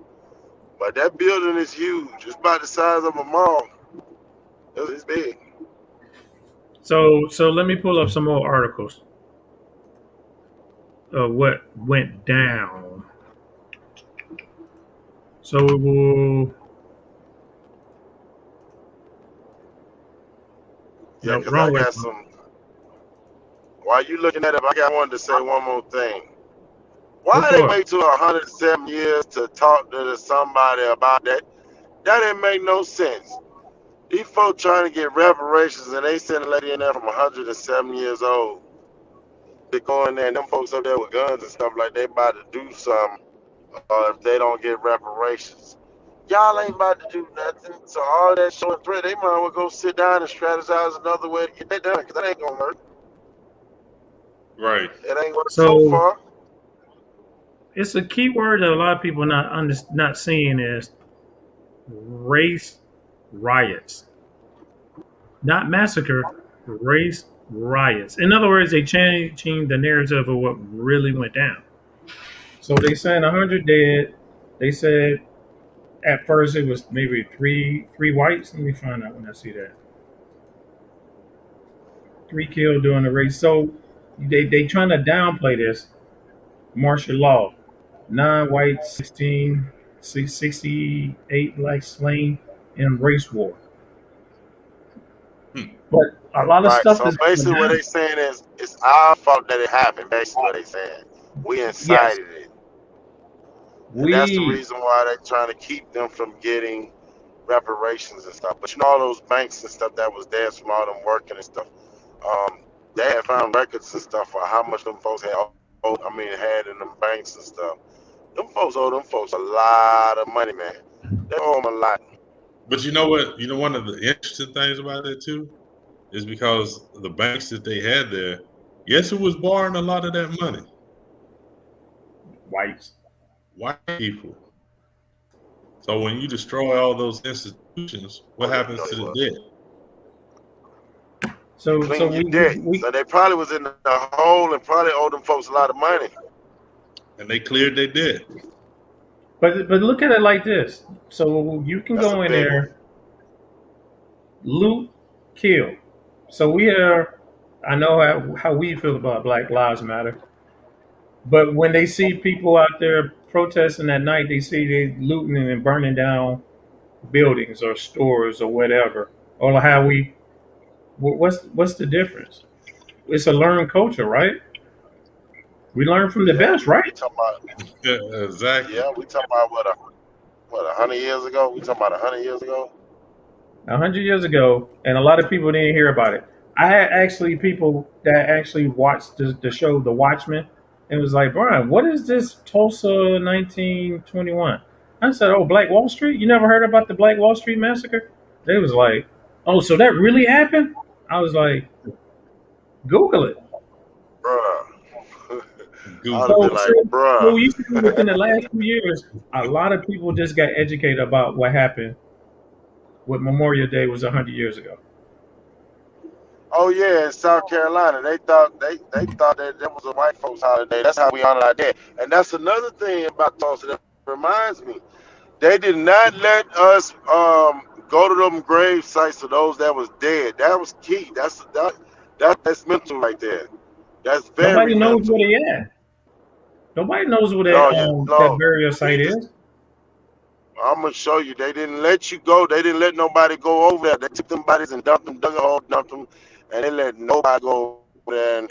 But that building is huge. It's about the size of a mall. It's big. So let me pull up some more articles of what went down. So we will. Yeah, No, because I wrong way. got some. While you looking at it, I wanted to say one more thing. Go Why they for it. wait till 107 years to talk to somebody about that? That didn't make no sense. These folks trying to get reparations, and they send a lady in there from 107 years old. They go in there, and them folks up there with guns and stuff like they about to do something if they don't get reparations. Y'all ain't about to do nothing. So all that showing threat, they might well go sit down and strategize another way to get that done, because that ain't going to work. right. It ain't worked so So far. it's a key word that a lot of people not seeing is race riots, not massacre, race riots. In other words, they changing the narrative of what really went down. So they saying 100 dead, They said at first it was maybe three whites. Let me find out when I see that. 3 killed during the race. So they trying to downplay this martial law. 9 whites, 68 blacks slain in race war. Hmm. But a lot of Right. stuff So is going basically, what down. they saying is it's our fault that it happened. Basically, what they saying, we Yes, incited it, and that's the we reason why they're trying to keep them from getting reparations and stuff. But you know, all those banks and stuff that was there from all them working and stuff. Um, they had found records and stuff for how much them folks had. Had in them banks and stuff. Them folks owe them folks a lot of money, man. They owe them a lot. But you know what? You know, one of the interesting things about that too is because the banks that they had there, guess who was borrowing a lot of that money? whites. White people. So when you destroy all those institutions, what Oh yeah, happens to they the was. debt? You So clean your we, debt. we So they probably was in the hole and probably owed them folks a lot of money. And they cleared their debt. but look at it like this. So you can That's a go in big one. there, loot, kill. So we are. I know how we feel about Black Lives Matter. But when they see people out there protesting at night, they see they looting and burning down buildings or stores or whatever. Or how we, what's the difference? It's a learned culture, right? We learn from the Yeah, best, right? we talking about. Yeah, exactly. Yeah, we talking about what 100 years ago. We talking about 100 years ago. 100 years ago, and a lot of people didn't hear about it. I had actually people that actually watched the show The Watchmen, and was like, Brian, what is this Tulsa 1921? I said, oh, Black Wall Street. You never heard about the Black Wall Street massacre? They was like, oh, so that really happened? I was like, Google it. Bruh. I would Google. have So, been so, like, so bruh. you see, within the last 2 years, a lot of people just got educated about what happened. What Memorial Day was 100 years ago. Oh yeah, in South Carolina, they thought that was a white folks holiday. That's how we honor our dead. And that's another thing about Tulsa that reminds me. They did not let us go to them grave sites of those that was dead. That was key. That's mental right there. That's very Nobody knows mental. where they at. Nobody knows where No, you that no. burial We site just is. I'm gonna show you. They didn't let you go. They didn't let nobody go over there. They took them bodies and dumped them, dug a hole, dumped them, and they let nobody go over there. And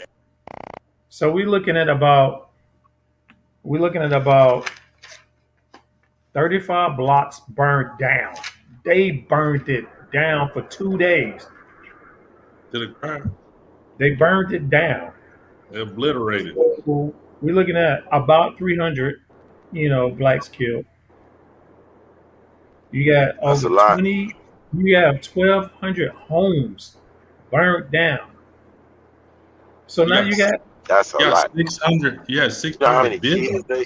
So we're looking at about 35 blocks burned down. They burned it down for 2 days. To the ground. They burned it down. Obliterated. So we're looking at about 300, blacks killed. You got that's a over lot. 20. You have 1,200 homes burned down. So now you Yes. got That's a Yeah, lot. 600. Yeah, You know how many 600 kids business. they?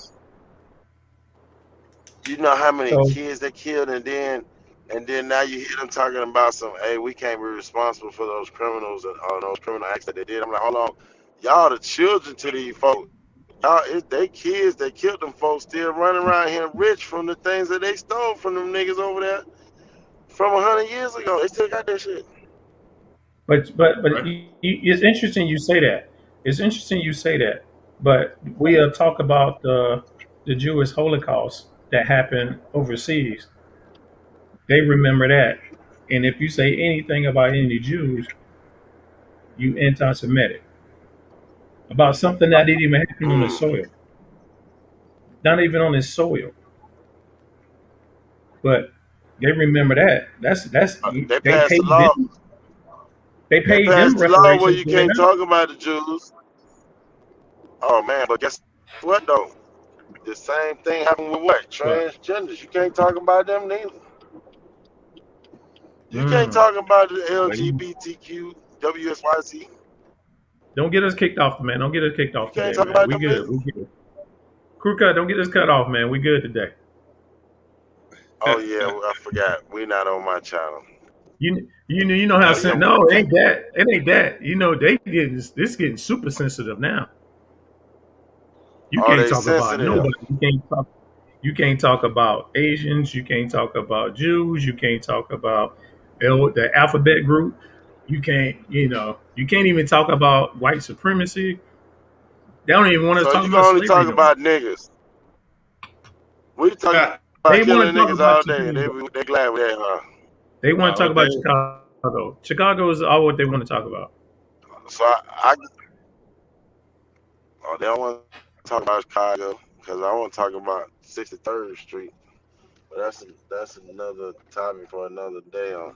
You know how many so kids they killed, and then now you hear them talking about some. Hey, we can't be responsible for those criminals and all those criminal acts that they did. I'm like, hold on, y'all the children to these folks. Y'all, it's they kids. They killed them folks. Still running around here rich from the things that they stole from them niggas over there from 100 years ago. They still got that shit. but Right? it's interesting you say that. It's interesting you say that. But we'll talk about the Jewish Holocaust that happened overseas. They remember that, and if you say anything about any Jews, you anti-Semitic about something that didn't even happen on the Mm. soil, not even on his soil. But they remember that. That's They they passed the paid law. them. They They paid them passed the law where reparations you for their can't house. talk about the Jews. Oh man, but guess what though? The same thing happened with what? But Transgenders. You can't talk about them neither. You can't mm, talk about the Wait. LGBTQ, WSYC. don't get us kicked off, man. Don't get us kicked You off can't today, talk man. about We them good. neither. We good. Crew cut. Don't get us cut off, man. We good today. Oh yeah, I forgot. We're not on my channel. You know how Oh yeah, we no, it can't. ain't that. It ain't that. They getting this getting super sensitive now. You Are can't they talk about sensitive? nobody. You can't talk. You can't talk about Asians. You can't talk about Jews. You can't talk about the alphabet group. You can't even talk about white supremacy. They don't even want us So talking you can about only slavery talk no more. about niggas. We talk Yeah. about They want killing to talk niggas about all day, and Chicago. they glad with that, huh? They want to talk They, about Chicago. Chicago is all what they want to talk about. So I oh, they don't want to talk about Chicago because I want to talk about 63rd Street. But that's another topic for another day. On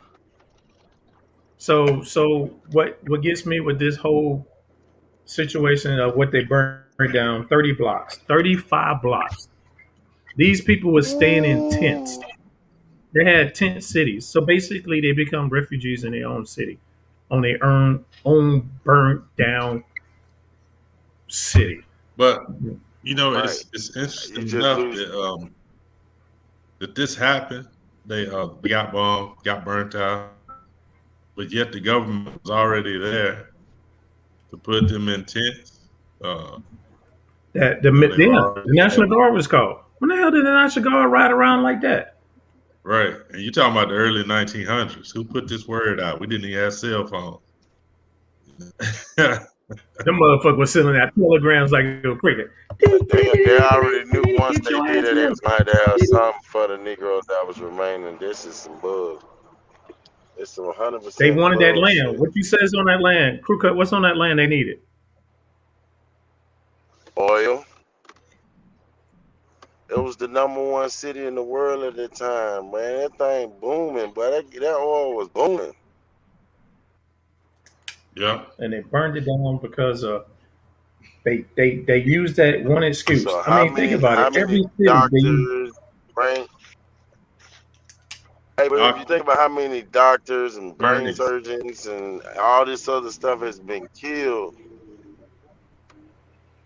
So what gets me with this whole situation of what they burned down 30 blocks, 35 blocks. These people were staying in tents. They had tent cities. So basically they become refugees in their own city, on their own burnt down city. but right, it's you interesting just enough lose. that this happened. They got bombed, got burnt out, but yet the government was already there to put them in tents. Uh, they were The already there. National Guard was called. When the hell did the National Guard ride around like that? Right. And you're talking about the early 1900s. Who put this word out? We didn't even have cell phones. Them motherfuckers was sending out telegrams like a cricket. But they already knew once Get they your did ass it, they here. was going to have something for the Negroes that was remaining. This is some bull. It's some They 100% wanted that land. bullshit. What you says on that land? Crew cut, what's on that land they needed? Oil. It was the #1 city in the world at the time, man. That thing booming, but that oil was booming. Yeah. And they burned it down because they used that one excuse. So I mean, think about how it. many Every city they doctors, brain? Hey, but if you Doctor think about how many doctors and brain Bernie's. surgeons and all this other stuff has been killed,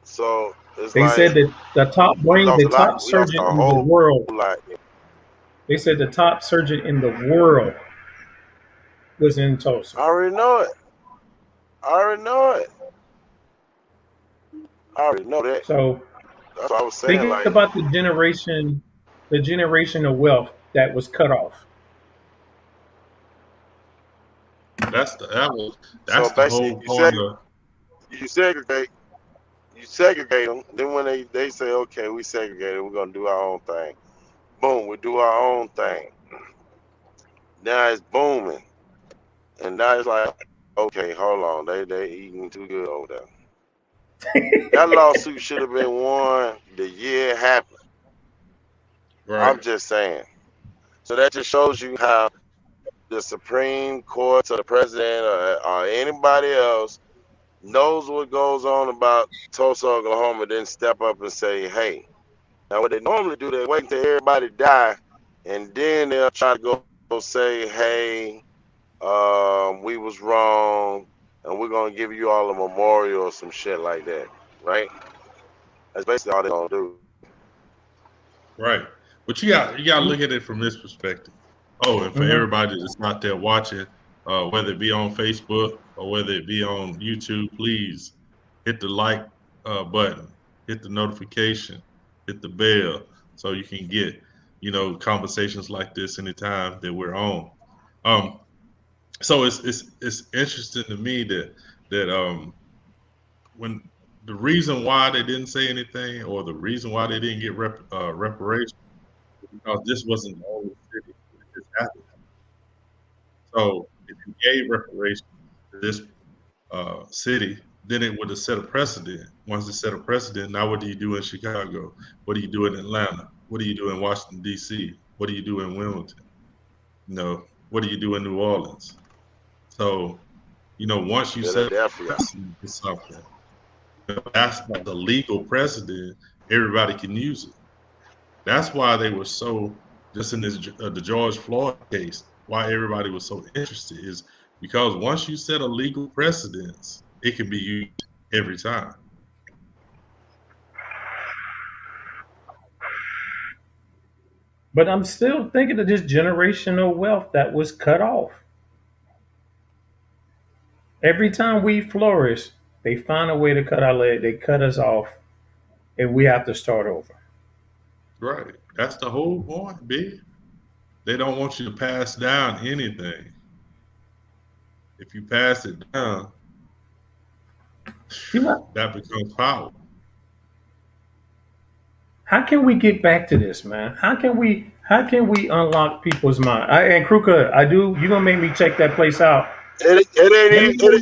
so it's they said like that we lost a the lot. top We lost surgeon a in the whole world. lot. They said the top surgeon in the world was in Tulsa. I already know it. I already know it. I already know that. So That's what I was saying. think Like, about the generation of wealth that was cut off. so That's the basically, whole point of you segregate, you segregate them. Then when they say, okay, we segregated, we're gonna do our own thing. Boom, we do our own thing. Now it's booming, and now it's like, okay, hold on, they eating too good over there. That lawsuit should have been won the year it happened. right. I'm just saying. So that just shows you how the Supreme Court or the president or anybody else knows what goes on about Tulsa, Oklahoma, then step up and say, hey. Now what they normally do, they wait until everybody die, and then they'll try to go say, hey, we was wrong, and we're gonna give you all a memorial or some shit like that, right? That's basically all they're gonna do. Right. But you got to look at it from this perspective. Oh, and for Hmm. everybody that's not there watching, whether it be on Facebook or whether it be on YouTube, please hit the like button, hit the notification, hit the bell, so you can get conversations like this anytime that we're on. Um, so it's interesting to me that when the reason why they didn't say anything or the reason why they didn't get reparations because this wasn't the only city that this happened. So if you gave reparations to this city, then it would have set a precedent. Once it set a precedent, now what do you do in Chicago? What do you do in Atlanta? What do you do in Washington D.C.? What do you do in Wilmington? What do you do in New Orleans? So once you set a Philadelphia. precedent for something, that's the legal precedent. Everybody can use it. That's why they were so just in this the George Floyd case. Why everybody was so interested is because once you set a legal precedence, it can be used every time. But I'm still thinking of this generational wealth that was cut off. Every time we flourish, they find a way to cut our leg. They cut us off, and we have to start over. Right. That's the whole point, B. They don't want you to pass down anything. If you pass it down, You know, that becomes power. how can we get back to this, man? How can we unlock people's mind? And Kruka, I do. You gonna make me check that place out? It ain't Let even. me know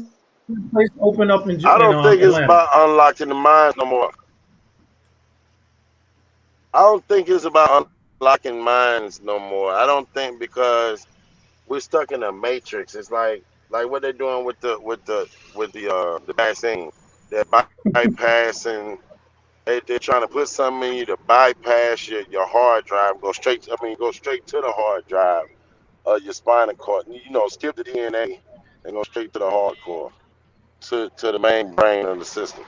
when the place open up in I don't think it's Atlanta. about unlocking the minds no more. I don't think it's about unlocking minds no more. I don't think because we're stuck in a matrix. It's like what they're doing with the vaccine. They're bypassing. They're trying to put something in you to bypass your hard drive. Go straight to the hard drive of your spinal cord. Skip the DNA and go straight to the hardcore, to the main brain of the system.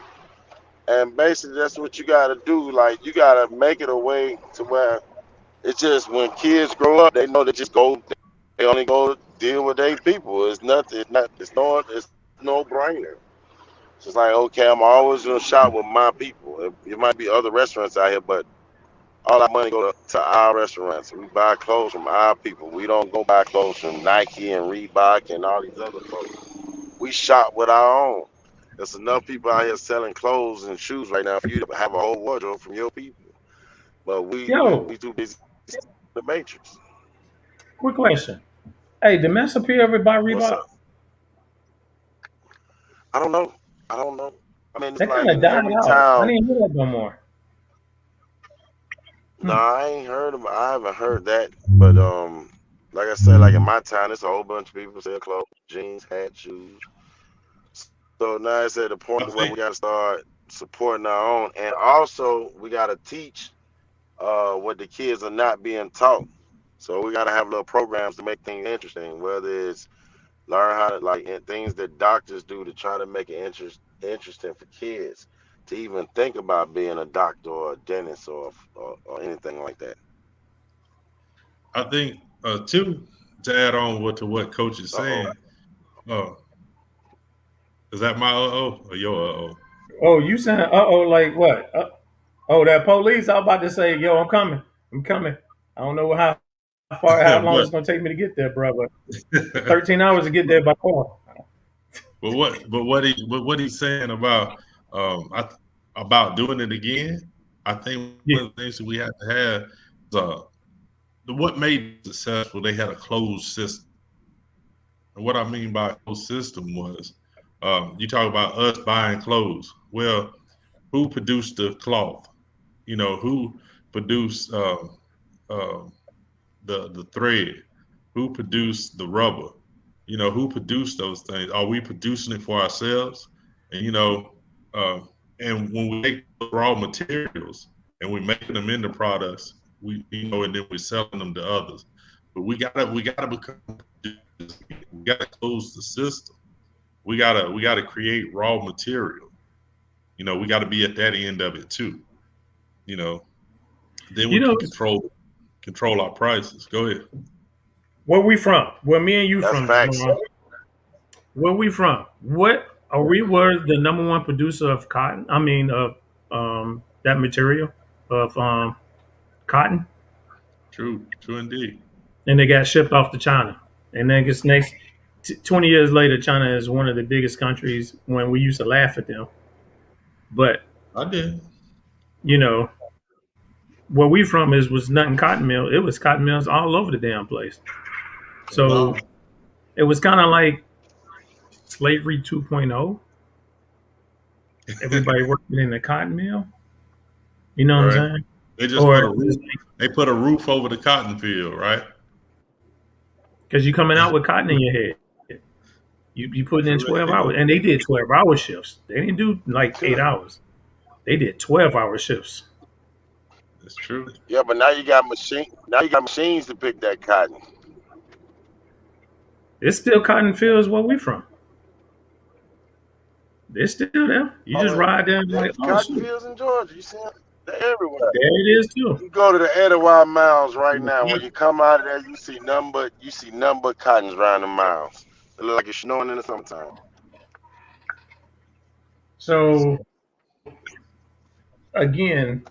And basically, that's what you got to do. Like, you got to make it a way to where it's just when kids grow up, they know they just go, they only go deal with their people. It's nothing. It's no brainer. It's just like, okay, I'm always gonna shop with my people. It might be other restaurants out here, but all our money go to our restaurants. We buy clothes from our people. We don't go buy clothes from Nike and Reebok and all these other folks. We shop with our own. There's enough people out here selling clothes and shoes right now for you to have a whole wardrobe from your people. But Yo, we too busy in the matrix. quick question. Hey, did Master P ever buy What's Reebok? up? I don't know. I don't know. I mean, it's That kind like of in died every out. I town. didn't hear that no more. No, Hmm. I ain't heard of. I haven't heard that. But like I said, like in my town, it's a whole bunch of people sell clothes, jeans, hats, shoes. So now it's at the I point where we think got to start supporting our own, and also we got to teach what the kids are not being taught. So we got to have little programs to make things interesting, whether it's learn how to things that doctors do to try to make it interesting for kids to even think about being a doctor or a dentist or anything like that. too, to add on to what Coach is Uh oh. saying. Uh, is that my or your Oh, you saying like what? Oh, that police. I was about to say, yo, I'm coming. I'm coming. I don't know how long but it's gonna take me to get there, bro. But 13 hours to get there by car. what he's saying about about doing it again. I think Yeah. one of the things that we have to have is what made it successful. They had a closed system, and what I mean by a closed system was you talk about us buying clothes. Well, who produced the cloth? Who produced uh, the thread? Who produced the rubber? Who produced those things? Are we producing it for ourselves? And uh, and when we take the raw materials and we're making them into products, and then we're selling them to others. But we gotta become we gotta close the system. We gotta create raw material. We gotta be at that end of it too. You know, then You we know can control our prices. Go ahead. where we from? Where me and you That's from, facts. Jamal? Where we from? What are we? Were the number one producer of cotton? I mean, of that material of cotton, True indeed. and they got shipped off to China. And then gets next 20 years later, China is one of the biggest countries when we used to laugh at them. But I did. you know, where we from was nothing cotton mill. It was cotton mills all over the damn place. So Wow. it was kind of like slavery 2.0. Everybody working in the cotton mill. You know what I'm Right. saying? They just Or put a roof. They put a roof over the cotton field, right? because you coming out with cotton in your head. You putting in True 12 indeed. hours. And they did 12-hour shifts. They didn't do like 8 hours. They did 12-hour shifts. It's true. Yeah, but now you got machines to pick that cotton. It's still cotton fields where we from. They're still there. You just Oh, ride there and be like, there's oh cotton shoot. fields in Georgia. You see them? They're everywhere. There it is too. You go to the Etowah Mounds right now. Yeah. When you come out of there, you see nothing but cottons around the mounds. It look like it's snowing in the summertime. So again,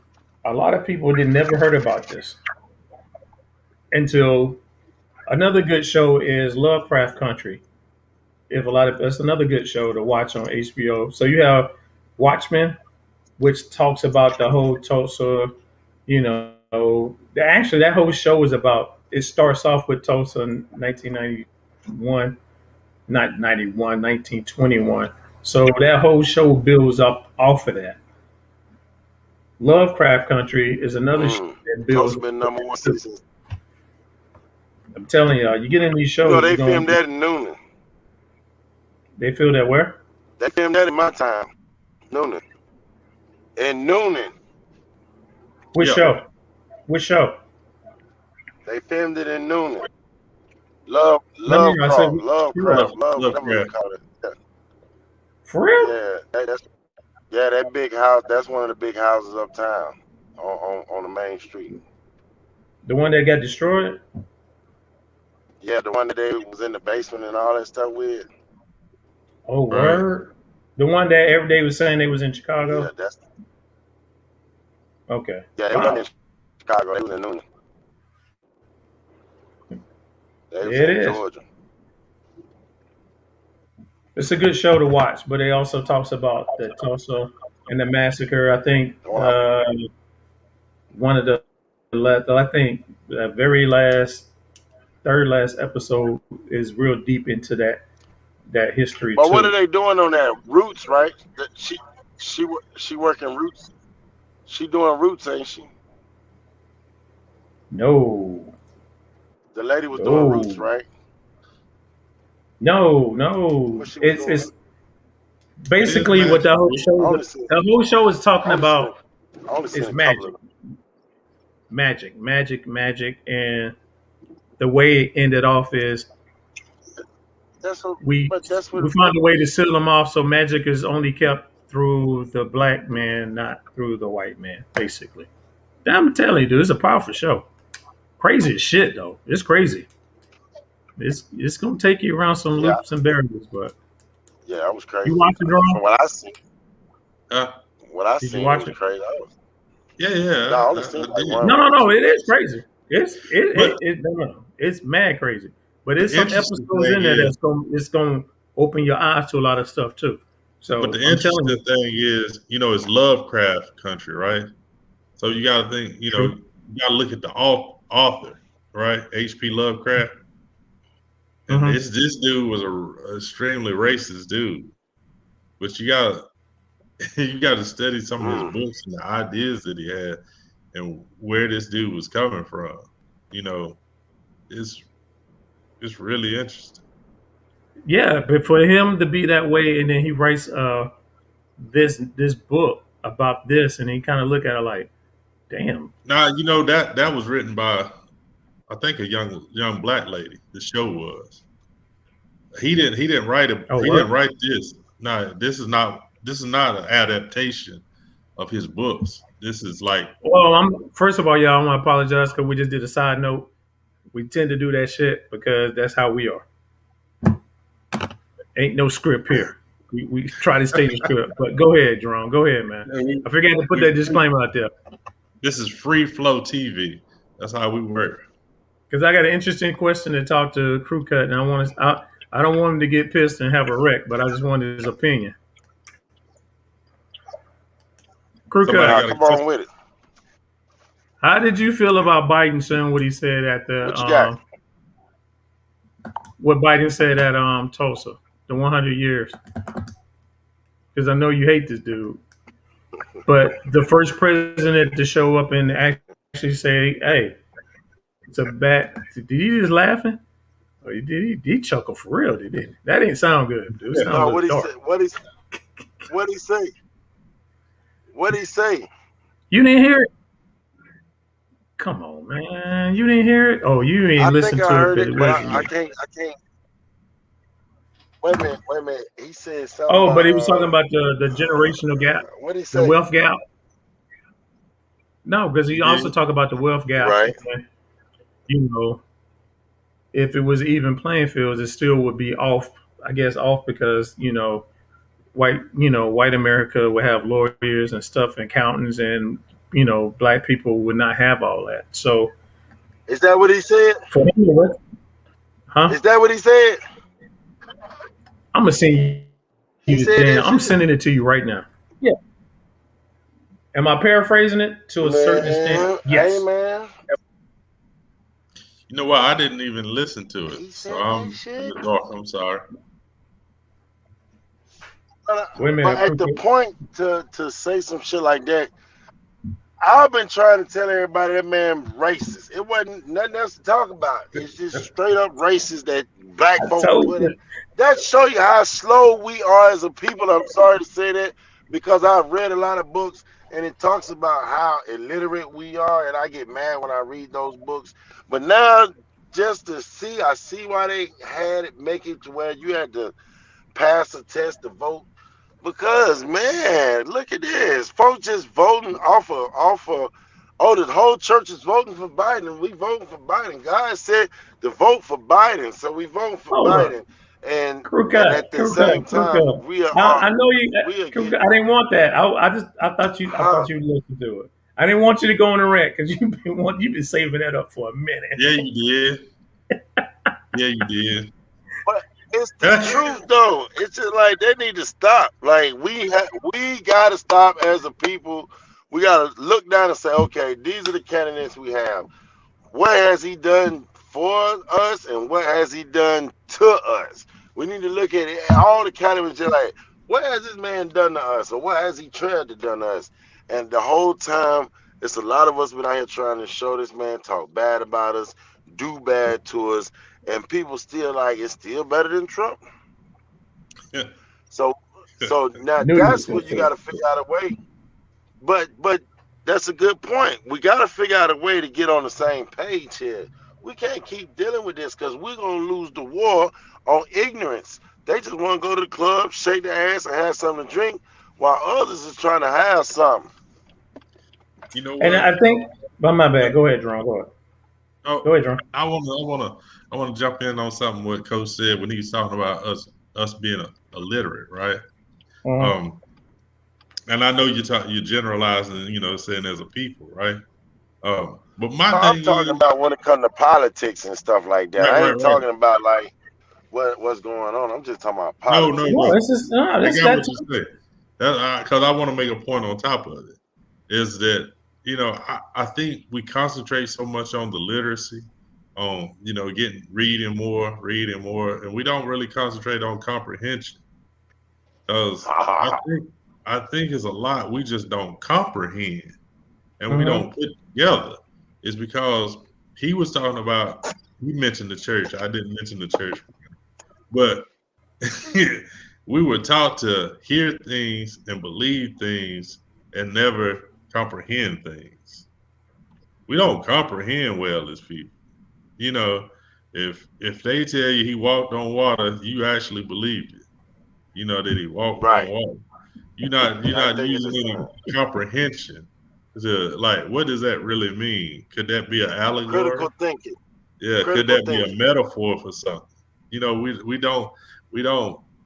a lot of people did never heard about this. until another good show is Lovecraft Country. If a lot of that's another good show to watch on HBO. So you have Watchmen, which talks about the whole Tulsa, actually that whole show is about it starts off with Tulsa in 1991, not 91, 1921. So that whole show builds up off of that. Lovecraft Country is another show that builds. Tulsa been #1 city. I'm telling y'all, you get in these You know shows, they you're going. filmed that in Noonan. They feel that where? They filmed that in my time, Noonan. In Noonan. Which show? Which show? They filmed it in Noonan. Lovecraft, whatever you call it. Yeah. For real? Yeah, that big house. That's one of the big houses uptown on the main street. The one that got destroyed? Yeah, the one that they was in the basement and all that stuff with. Oh, word. The one that every day was saying they was in Chicago? Yeah, that's. Okay. Yeah, they wasn't in Chicago. They was in Noonan. They was in Georgia. It's a good show to watch, but it also talks about the Tulsa and the massacre. I think one of the very third last episode is real deep into that history. But too. what are they doing on that? Roots, right? She working Roots. She doing Roots, ain't she? No. The lady was doing Roots, right? No. It's basically what the whole show is talking about. Is magic, and the way it ended off is we found a way to seal them off. So magic is only kept through the black man, not through the white man. Basically, I'm telling you, dude, it's a powerful show. Crazy as shit, though. It's crazy. It's gonna take you around some loops and barriers, but yeah, I was crazy. You watch it, Ron? From what I seen, did you watch was it? crazy. Yeah. No, no, it is crazy. It's mad crazy. But there's some episodes in there that's gonna open your eyes to a lot of stuff too. So, but the interesting thing is, it's Lovecraft Country, right? So you got to think, you got to look at the author, right? H.P. Lovecraft. And this dude was a extremely racist dude, but you got to study some of his books and the ideas that he had and where this dude was coming from. It's really interesting. Yeah, but for him to be that way, and then he writes this book about this, and he kind of look at it like, damn. Now that was written by, I think, a young black lady. The show was. He didn't write it. He didn't write this. No, this is not an adaptation of his books. This is like. Well, first of all, y'all, I want to apologize because we just did a side note. We tend to do that shit because that's how we are. Ain't no script here. We try to stay the script. But go ahead, Jerome. Go ahead, man. I forgot to put that disclaimer out there. This is free flow TV. That's how we work. Because I got an interesting question to talk to Crew Cut, and I don't want him to get pissed and have a wreck, but I just wanted his opinion. Crew Cut, come on with it. How did you feel about Biden saying what he said at the what Biden said at Tulsa, the 100 years? Because I know you hate this dude, but the first president to show up and actually say, "Hey, it's a bad." Did he just laughing? Or did he chuckle for real? Did he? That didn't sound good, dude. No, what he say? What he say? What he say? You didn't hear it? Come on, man. You didn't hear it? Oh, you ain't listened to it. I heard it, but I can't. Wait a minute. He said something. Oh, but he was talking about the generational gap. What did he say? The wealth gap. No, because he also talked about the wealth gap. Right. And, if it was even playing fields, it still would be off. I guess off because white America would have lawyers and stuff, and accountants, and black people would not have all that. So Is that what he said? For him to rec- huh? Is that what he said? I'm gonna send you He the said damn. that I'm shit? sending it to you right now. Yeah. Am I paraphrasing it to a certain extent? Man, hey Yes. man, You know what? I didn't even listen to it, he so said that I'm in shit. the dark. I'm sorry. Wait a But minute. at the point to say some shit like that, I've been trying to tell everybody that man racist. It wasn't nothing else to talk about. It's just straight up racist that black I folk told put you. in. That show you how slow we are as a people. I'm sorry to say that because I've read a lot of books and it talks about how illiterate we are, and I get mad when I read those books. But now, just to see, I see why they had it make it to where you had to pass a test to vote. Because man, look at this. Folks just voting off of oh, the whole church is voting for Biden. We voting for Biden. God said to vote for Biden. So we voting for Hold up. Biden. And Crew and cut. at the Crew cut. same Crew time, cut. we I know you. we are Crew getting cut. I didn't want that. I huh? thought you listened to it. I didn't want you to go on a rant because you've been saving that up for a minute. Yeah, you did. Yeah, you did. But it's the truth though. It's just like they need to stop. Like we gotta stop as a people. We gotta look down and say, okay, these are the candidates we have. What has he done for us and what has he done to us? We need to look at it, all the candidates just like, what has this man done to us or what has he tried to done to us? And the whole time, it's a lot of us been out here trying to show this man talk bad about us, do bad to us, and people still like it's still better than Trump. So so now Knew you was that's gonna what you say got to it. figure out a way. But that's a good point. We got to figure out a way to get on the same page here. We can't keep dealing with this because we're gonna lose the war on ignorance. They just want to go to the club, shake their ass, and have something to drink, while others is trying to have something. You know And what? I think, but my bad. Go ahead, Jerome. Go ahead. Go Oh, ahead, Jerome. I wanna jump in on something what Coach said when he was talking about us being illiterate, right? Uh-huh. Um, and I know you're generalizing, saying as a people, right? But my No, I'm thing talking is, about when it comes to politics and stuff like that. right, I right, ain't right. talking about like what's going on. I'm just talking about No, no, politics. No, no. it's just no. I That's got that what you too. say. Because I want to make a point on top of it. Is that I think we concentrate so much on the literacy, on getting reading more, and we don't really concentrate on comprehension. Because I think it's a lot we just don't comprehend and we Mm-hmm. don't put together. It's because he was talking about. He mentioned the church. I didn't mention the church, but we were taught to hear things and believe things and never comprehend things. We don't comprehend well as people. You know, if they tell you he walked on water, you actually believed it. You know that he walked on Right. water. You're not I think using it's any comprehension to like what does that really mean? Could that be an allegory? critical thinking. Yeah, could Critical that be a thinking. metaphor for something?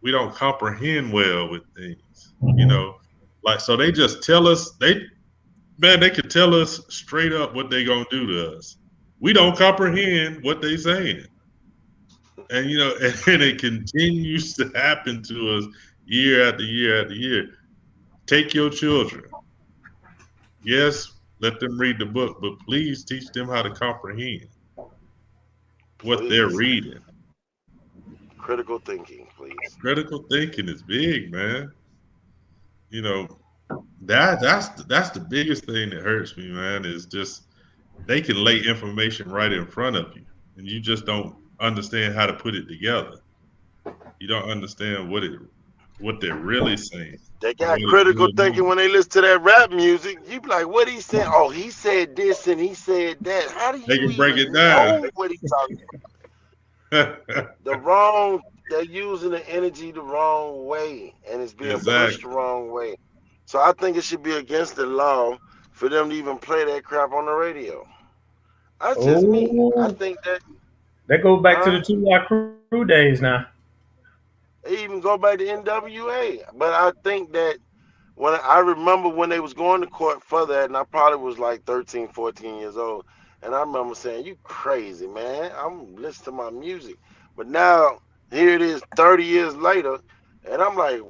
We don't comprehend well with things. Like so they just tell us they could tell us straight up what they gonna do to us. We don't comprehend what they saying, and and it continues to happen to us year after year after year. Take your children. Yes, let them read the book, but please teach them how to comprehend what they're Please. reading. Critical thinking, please. Critical thinking is big, man. You know, that's the biggest thing that hurts me, man, is just they can lay information right in front of you and you just don't understand how to put it together. You don't understand what they're really saying They and got what it critical really thinking means. when they listen to that rap music. You be like, what he said? Oh, he said this and he said that. How do They you can break it even down. know what he's talking about? The wrong, they're using the energy the wrong way and it's being pushed the Exactly. wrong way. So I think it should be against the law for them to even play that crap on the radio. That's just me. I Oh, think that, that goes back to huh? the 2 Live Crew days now. They even go back to NWA. But I think that when I remember when they was going to court for that, and I probably was like 13, 14 years old, And I remember saying, "You crazy, man? I'm listening to my music." But now here it is, 30 years later, and I'm like,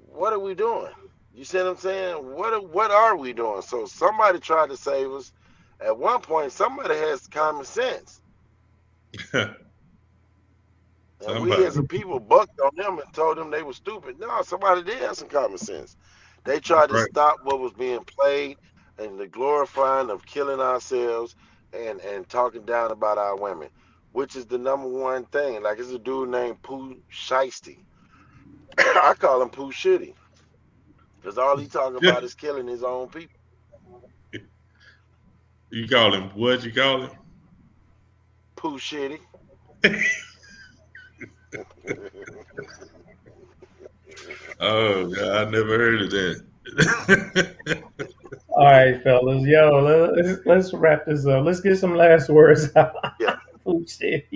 "What are we doing?" You see what I'm saying? What are we doing? So somebody tried to save us. At one point, somebody has common sense, and we Somebody. as a people bucked on them and told them they were stupid. No, somebody did have some common sense. They tried to Right. stop what was being played and the glorifying of killing ourselves and talking down about our women, which is the number one thing. Like it's a dude named Pooh Shiesty. I call him Pooh Shitty because all he talking Yeah. about is killing his own people. You call him what? You call Pooh Shitty. him? Oh God, I never heard of that. All right, fellas. Yo, let's wrap this up. Let's get some last words out. Yeah. Food shit.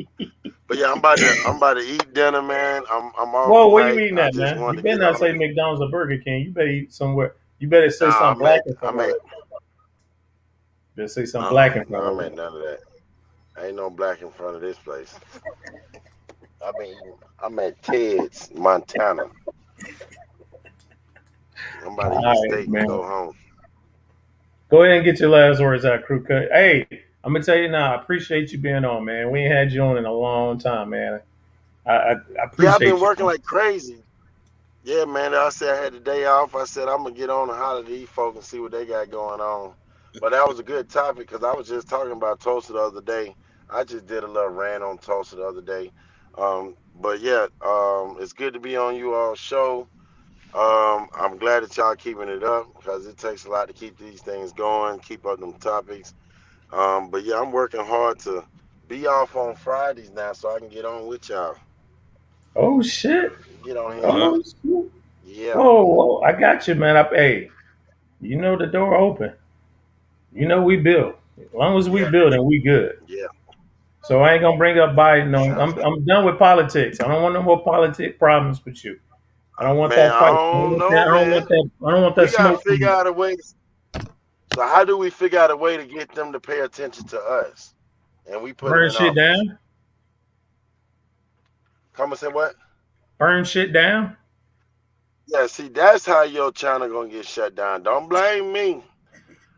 But yeah, I'm about to eat dinner, man. I'm off Whoa, where you mic. eating I at, just man? You wanted to better get not on. say McDonald's or Burger King. You better eat somewhere. You better say Nah, something black in front of it. Better say something black in front no, of I'm it. at none of that. Ain't no black in front of this place. I'm at Ted's, Montana. I'm about to All eat a right, steak and man. go home. Go ahead and get your last words out, crew cut. Hey, I'm gonna tell you now. I appreciate you being on, man. We ain't had you on in a long time, man. I Yeah, I've been appreciate working you. like crazy. Yeah, man. I said I had the day off. I said I'm gonna get on and holler at these folks and see what they got going on. But that was a good topic because I was just talking about Tulsa the other day. I just did a little rant on Tulsa the other day. But yeah, it's good to be on you all show. I'm glad that y'all keeping it up because it takes a lot to keep these things going, keep up them topics. But yeah, I'm working hard to be off on Fridays now so I can get on with y'all. Oh shit. Get on here. Uh, Oh shit. Yeah, Whoa. I got you, man. Hey, you know the door open. You know we build. As long as we yeah, build and we good. yeah. So I ain't gonna bring up Biden. No, Sounds I'm done with politics. I don't want no more politic problems with you. I don't want man, that I fight. don't know, I don't man. want that. I don't want that We gotta smoke from figure you. out a way. So how do we figure out a way to get them to pay attention to us? And we put them Burn in shit office. down. Come and say what? Burn shit down. Yeah, see, that's how your channel gonna get shut down. Don't blame me.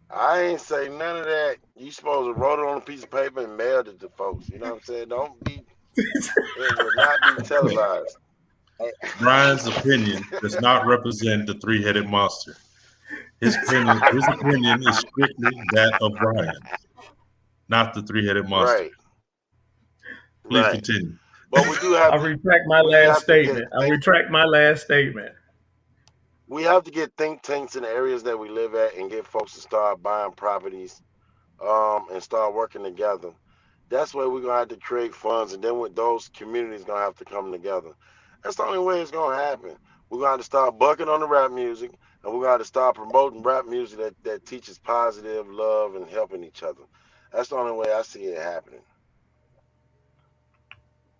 I ain't say none of that. You supposed to wrote it on a piece of paper and mailed it to folks. You know what I'm saying? Don't be. It will not be televised. Brian's opinion does not represent the three-headed monster. His opinion is strictly that of Brian, not the three-headed monster. Right, Please right. continue. But we do have I to. retract my We last have to get statement. I think. retract my last statement. We have to get think tanks in the areas that we live at and get folks to start buying properties, and start working together. That's where we're gonna have to create funds, and then with those communities gonna have to come together. That's the only way it's gonna happen. We're gonna have to start bucking on the rap music, and we're gonna have to start promoting rap music that teaches positive love and helping each other. That's the only way I see it happening.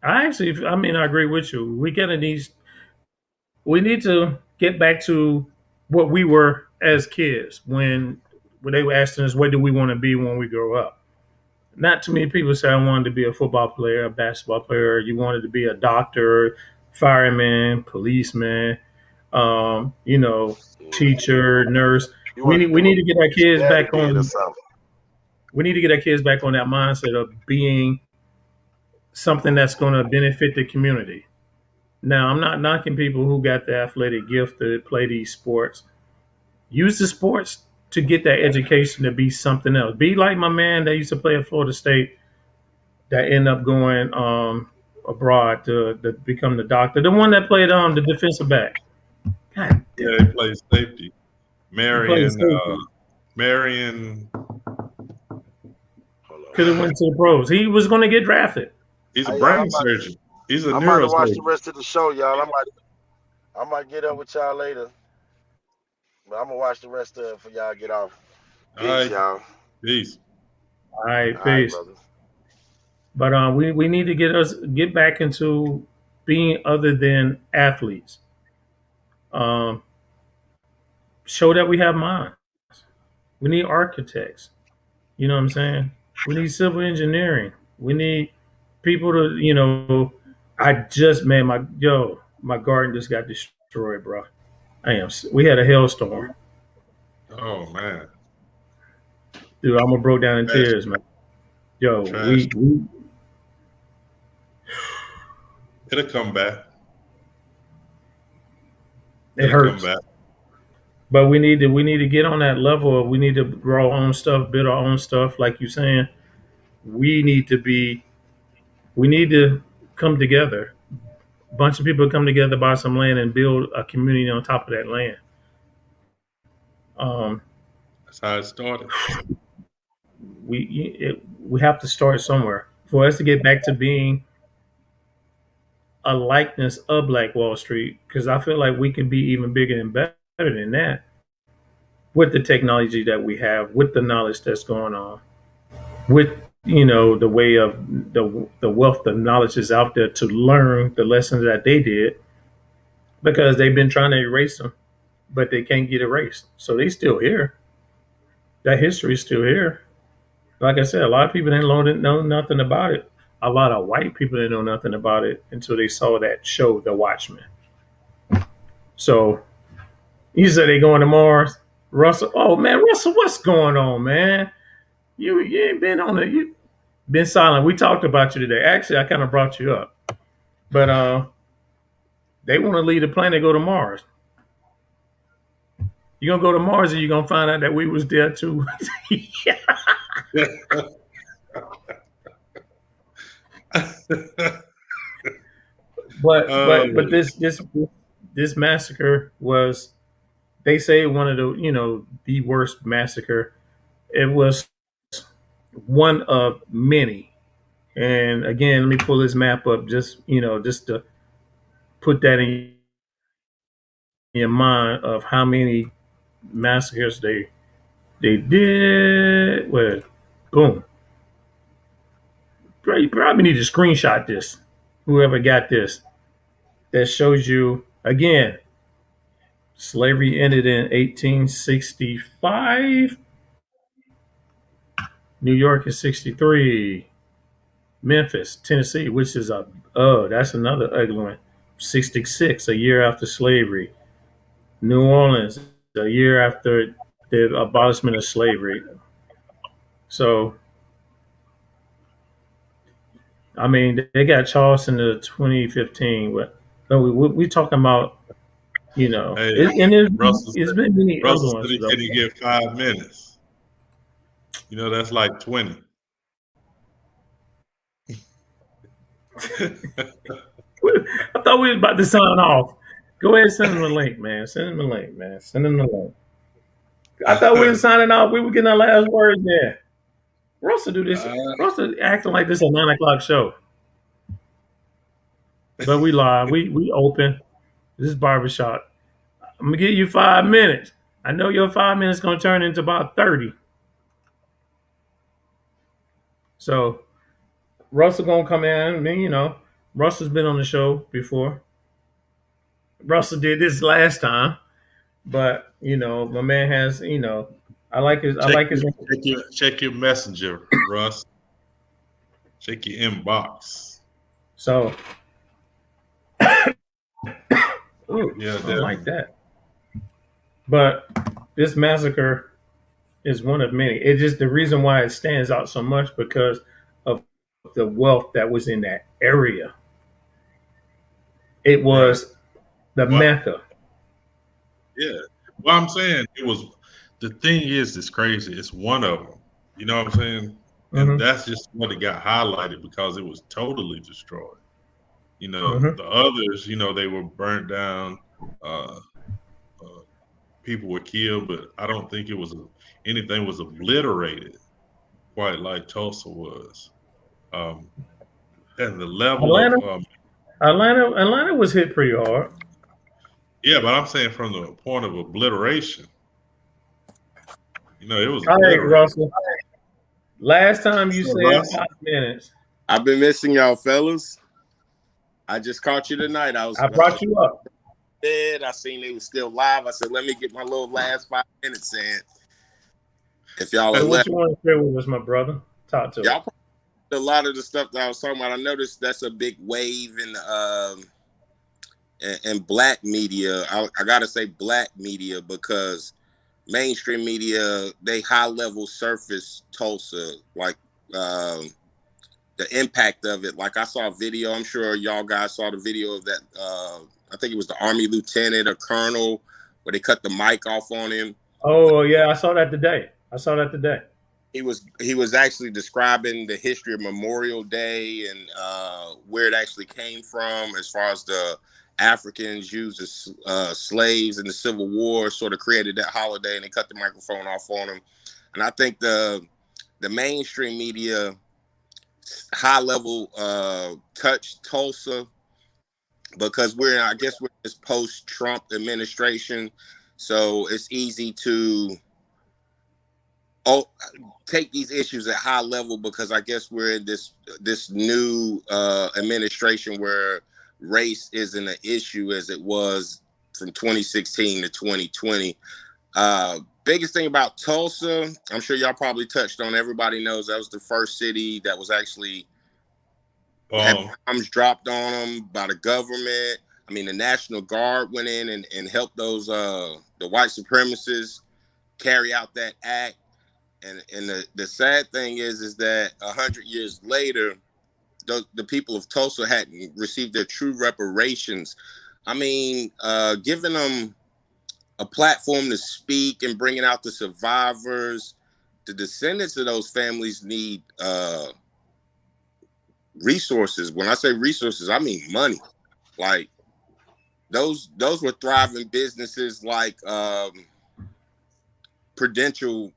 I mean, I agree with you. We need to get back to what we were as kids when they were asking us, what do we want to be when we grow up? Not too many people say I wanted to be a football player, a basketball player. You wanted to be a doctor, fireman, policeman, you know, Yeah. teacher, nurse. You want to We do need what to get our kids daddy back did or on. something. We need to get our kids back on that mindset of being something that's going to benefit the community. Now, I'm not knocking people who got the athletic gift to play these sports. Use the sports to get that education to be something else. Be like my man that used to play at Florida State that ended up going abroad to become the doctor. The one that played the defensive back. God damn Yeah, he it. plays safety. He played Marion, safety. Marion, Hold Could have on. went to the pros. He was going to get drafted. he's a Hey, y'all, brain surgeon. He's a I'm about to watch the neurosurgeon. rest of the show, y'all. I might get up with y'all later, but I'm gonna watch the rest of it for y'all get off. All Peace, right, y'all. peace. All right, All right, peace. brothers. But we need to get back into being other than athletes. Um, show that we have minds. We need architects. You know what I'm saying? We need civil engineering. We need people to, you know. I just man, my garden just got destroyed, bro. I am. We had a hailstorm, Oh man, dude. I almost broke down in trash, tears, man. Yo, trash. we It'll come back. it It'll come hurts, back. but we need to get on that level. We need to grow our own stuff, build our own stuff, like you saying. We need to be. We need to come together. A bunch of people come together, buy some land, and build a community on top of that land. Um, That's how it started. we have to start somewhere for us to get back to being a likeness of Black Wall Street. Because I feel like we can be even bigger and better than that with the technology that we have, with the knowledge that's going on, with the way of the wealth of knowledge is out there to learn the lessons that they did because they've been trying to erase them, but they can't get erased. So they still here. That history is still here. Like I said, a lot of people didn't know nothing about it. A lot of white people didn't know nothing about it until they saw that show, The Watchmen. So you said they going to Mars, Russell. Oh man, Russell, what's going on, man? You ain't been on it. You been silent. We talked about you today. Actually, I kind of brought you up, but they want to leave the planet, go to Mars. You gonna go to Mars, and you gonna find out that we was there too. But this massacre was, they say, one of the worst massacre. It was one of many. And again, let me pull this map up just to put that in your mind of how many massacres they did. Well, boom. You probably need to screenshot this. Whoever got this, that shows you again. Slavery ended in 1865. New York is 63. Memphis, Tennessee, which is that's another ugly one. 66, a year after slavery. New Orleans, a year after the abolishment of slavery. So, I mean, they got Charleston in 2015. But we talking about, Hey, it's been many other Russell said ones. he Though. can get 5 minutes. That's like 20. I thought we was about to sign off. Go ahead and send him the link, man. Send him the link, man. Send him the link. I thought we were signing off. We were getting our last words there. Russell do this. Russell acting like this a 9 o'clock show. But we live. We open. This is barbershop. I'm gonna give you 5 minutes. I know your 5 minutes gonna turn into about 30. So Russell gonna come in. I mean, Russell's been on the show before. Russell did this last time, but my man has. I like his. Check your messenger, Russ. Check your inbox. So, ooh, Yeah, I don't like that. But this massacre is one of many. It's just the reason why it stands out so much because of the wealth that was in that area. It was the Mecca. Yeah. Well, I'm saying the thing is, it's crazy. It's one of them. You know what I'm saying? And that's just what it got highlighted because it was totally destroyed. The others, they were burnt down. People were killed, but I don't think anything was obliterated quite like Tulsa was. And the level of Atlanta was hit pretty hard. Yeah, but I'm saying from the point of obliteration. It was. All right, Russell. Last time you said 5 minutes. I've been missing y'all, fellas. I just caught you tonight. I brought you up. I seen they was still live. I said, let me get my little last 5 minutes in. If y'all are what you want to share with us, my brother? Talk to Y'all us. a lot of the stuff that I was talking about. I noticed that's a big wave in black media. I gotta say black media because mainstream media, they high level surface Tulsa, like the impact of it. Like I saw a video, I'm sure y'all guys saw the video of that. I think it was the Army lieutenant or colonel where they cut the mic off on him. Oh yeah, I saw that today. He was actually describing the history of Memorial Day and where it actually came from, as far as the Africans used as slaves in the Civil War, sort of created that holiday, and they cut the microphone off on him. And I think the mainstream media high level touched Tulsa because I guess we're in this post-Trump administration, so it's easy to take these issues at high level because I guess we're in this new administration where race isn't an issue as it was from 2016 to 2020. Biggest thing about Tulsa, I'm sure y'all probably touched on. Everybody knows that was the first city that was actually had bombs dropped on them by the government. I mean, the National Guard went in and helped those the white supremacists carry out that act. And the sad thing is that 100 years later, the people of Tulsa hadn't received their true reparations. I mean, giving them a platform to speak and bringing out the survivors, the descendants of those families need resources. When I say resources, I mean money. Like those were thriving businesses like Prudential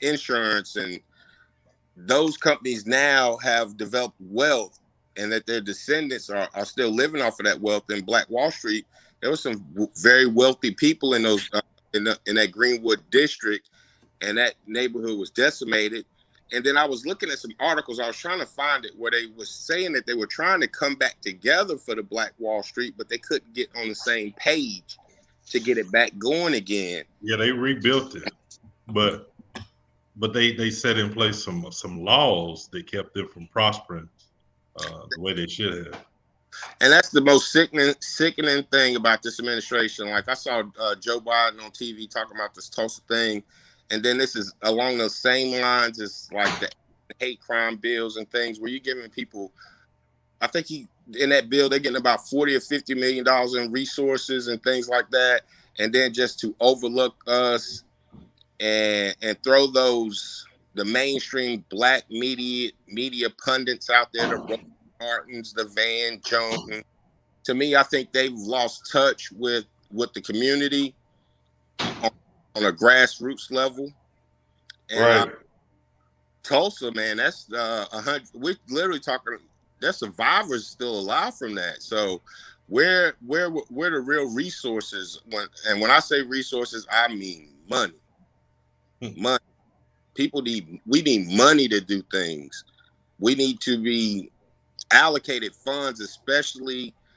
Insurance, and those companies now have developed wealth, and that their descendants are still living off of that wealth. In Black Wall Street, there were some very wealthy people in those in that Greenwood district, and that neighborhood was decimated. And then I was looking at some articles. I was trying to find it where they were saying that they were trying to come back together for the Black Wall Street, but they couldn't get on the same page to get it back going again. Yeah, they rebuilt it, but they set in place some laws that kept them from prospering the way they should have. And that's the most sickening thing about this administration. Like I saw Joe Biden on TV talking about this Tulsa thing, and then this is along those same lines as like the hate crime bills and things where you're giving people. I think in that bill they're getting about $40 or $50 million in resources and things like that, and then just to overlook us and throw the mainstream black media pundits out there, the Roland Martins, the Van Jones. To me, I think they've lost touch with the community on a grassroots level. And Right. Tulsa, man, that's 100. We're literally talking. There's survivors still alive from that. So where the real resources? When I say resources, I mean money. Money. We need money to do things. We need to be allocated funds,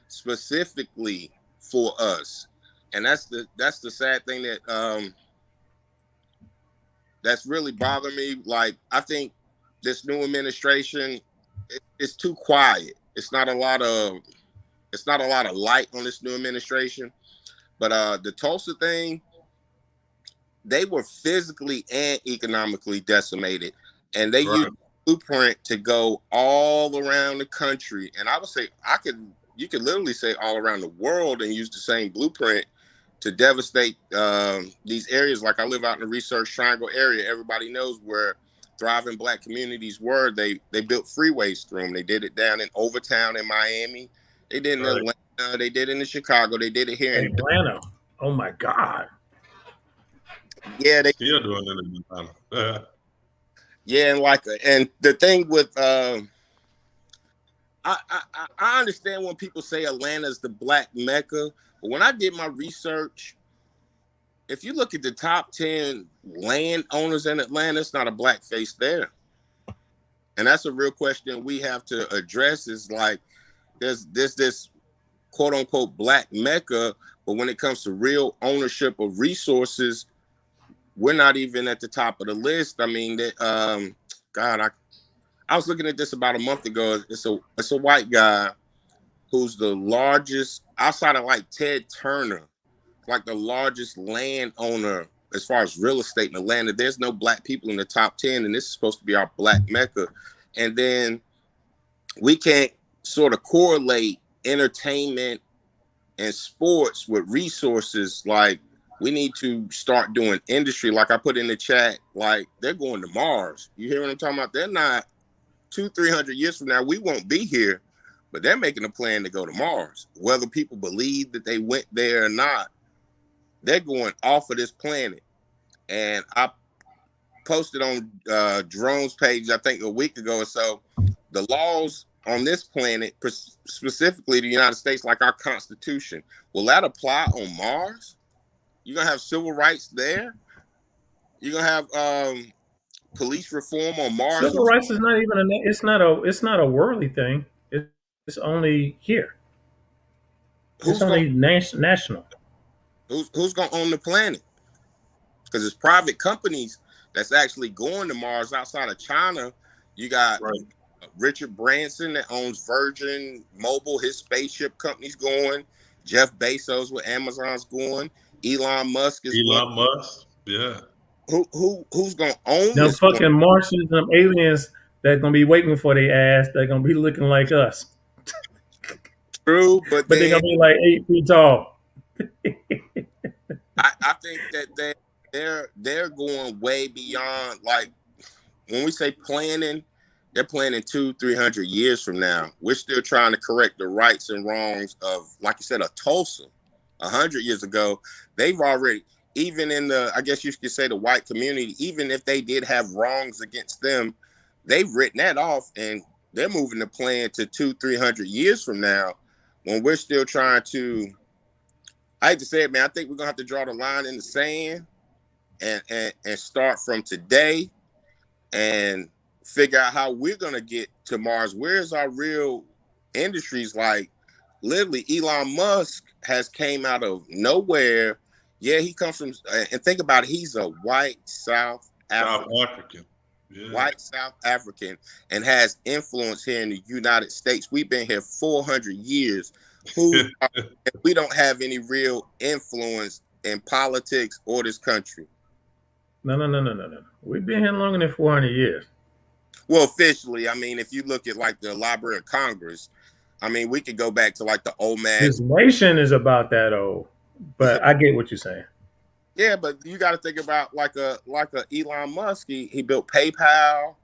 specifically for us. And that's the sad thing that that's really bothered me. Like I think this new administration it's too quiet. It's not a lot of light on this new administration. But the Tulsa thing, they were physically and economically decimated, and they used blueprint to go all around the country. And I would say you could literally say all around the world and use the same blueprint to devastate these areas. Like I live out in the Research Triangle area. Everybody knows where thriving black communities were. They built freeways through them. They did it down in Overtown in Miami. They did it in Atlanta. They did it in Chicago. They did it here in Atlanta. Oh my God. Yeah, they still doing it in Atlanta. Yeah, and the thing with I understand when people say Atlanta's the black Mecca, but when I did my research, if you look at the top 10 landowners in Atlanta, it's not a black face there. And that's a real question we have to address is like, there's this quote unquote black Mecca, but when it comes to real ownership of resources, we're not even at the top of the list. I mean, God, I was looking at this about a month ago. It's a white guy who's the largest outside of like Ted Turner, like the largest landowner as far as real estate in Atlanta. There's no black people in the top 10, and this is supposed to be our black mecca. And then we can't sort of correlate entertainment and sports with resources. Like, we need to start doing industry. Like I put in the chat, like they're going to Mars. You hear what I'm talking about? They're not 200-300 years from now, we won't be here, but they're making a plan to go to Mars. Whether people believe that they went there or not, they're going off of this planet. And I posted on Jerome's page, I think a week ago or so, the laws on this planet, specifically the United States, like our Constitution, will that apply on Mars? You're going to have civil rights there? You're going to have police reform on Mars? Civil rights is not even it's not a worldly thing. It's only here. It's only national. Who's going to own the planet? Because it's private companies that's actually going to Mars outside of China. You got Richard Branson that owns Virgin Mobile, his spaceship company's going. Jeff Bezos with Amazon's going. Elon Musk is Elon Musk, yeah. Who's gonna own them this fucking Martians, them aliens that gonna be waiting for their ass? They're gonna be looking like us. True, but they're gonna be like 8 feet tall. I think that they're going way beyond. Like when we say planning, they're planning 200-300 years from now. We're still trying to correct the rights and wrongs of, like you said, a Tulsa 100 years ago. They've already, even in the, I guess you could say the white community, even if they did have wrongs against them, they've written that off, and they're moving the plan to 200-300 years from now, when we're still trying to, I hate to say it, man, I think we're gonna have to draw the line in the sand and start from today and figure out how we're gonna get to Mars. Where's our real industries? Like literally, Elon Musk has came out of nowhere. Yeah, he comes from, and think about it, he's a white South African. Yeah. White South African, and has influence here in the United States. We've been here 400 years. We don't have any real influence in politics or this country. No. We've been here longer than 400 years. Well, officially, I mean, if you look at like the Library of Congress, I mean, we could go back to like the old man. This nation is about that old, but I get what you're saying. Yeah, but you got to think about like a Elon Musk. He built PayPal.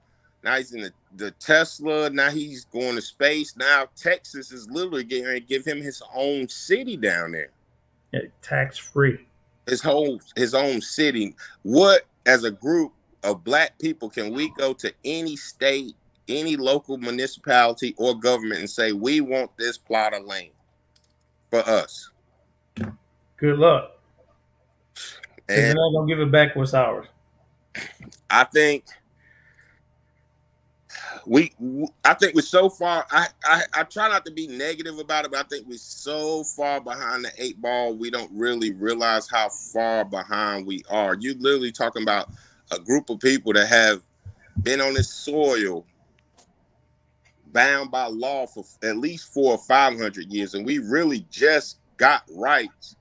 Now he's in the Tesla. Now he's going to space. Now Texas is literally getting ready to give him his own city down there. Yeah, tax free. His own city. What, as a group of black people, can we go to any state, any local municipality or government and say, we want this plot of land for us? Good luck. And they're not gonna give it back what's ours. I think we're so far. I try not to be negative about it, but I think we're so far behind the 8 ball. We don't really realize how far behind we are. You're literally talking about a group of people that have been on this soil, bound by law for at least 400 or 500 years, and we really just got rights.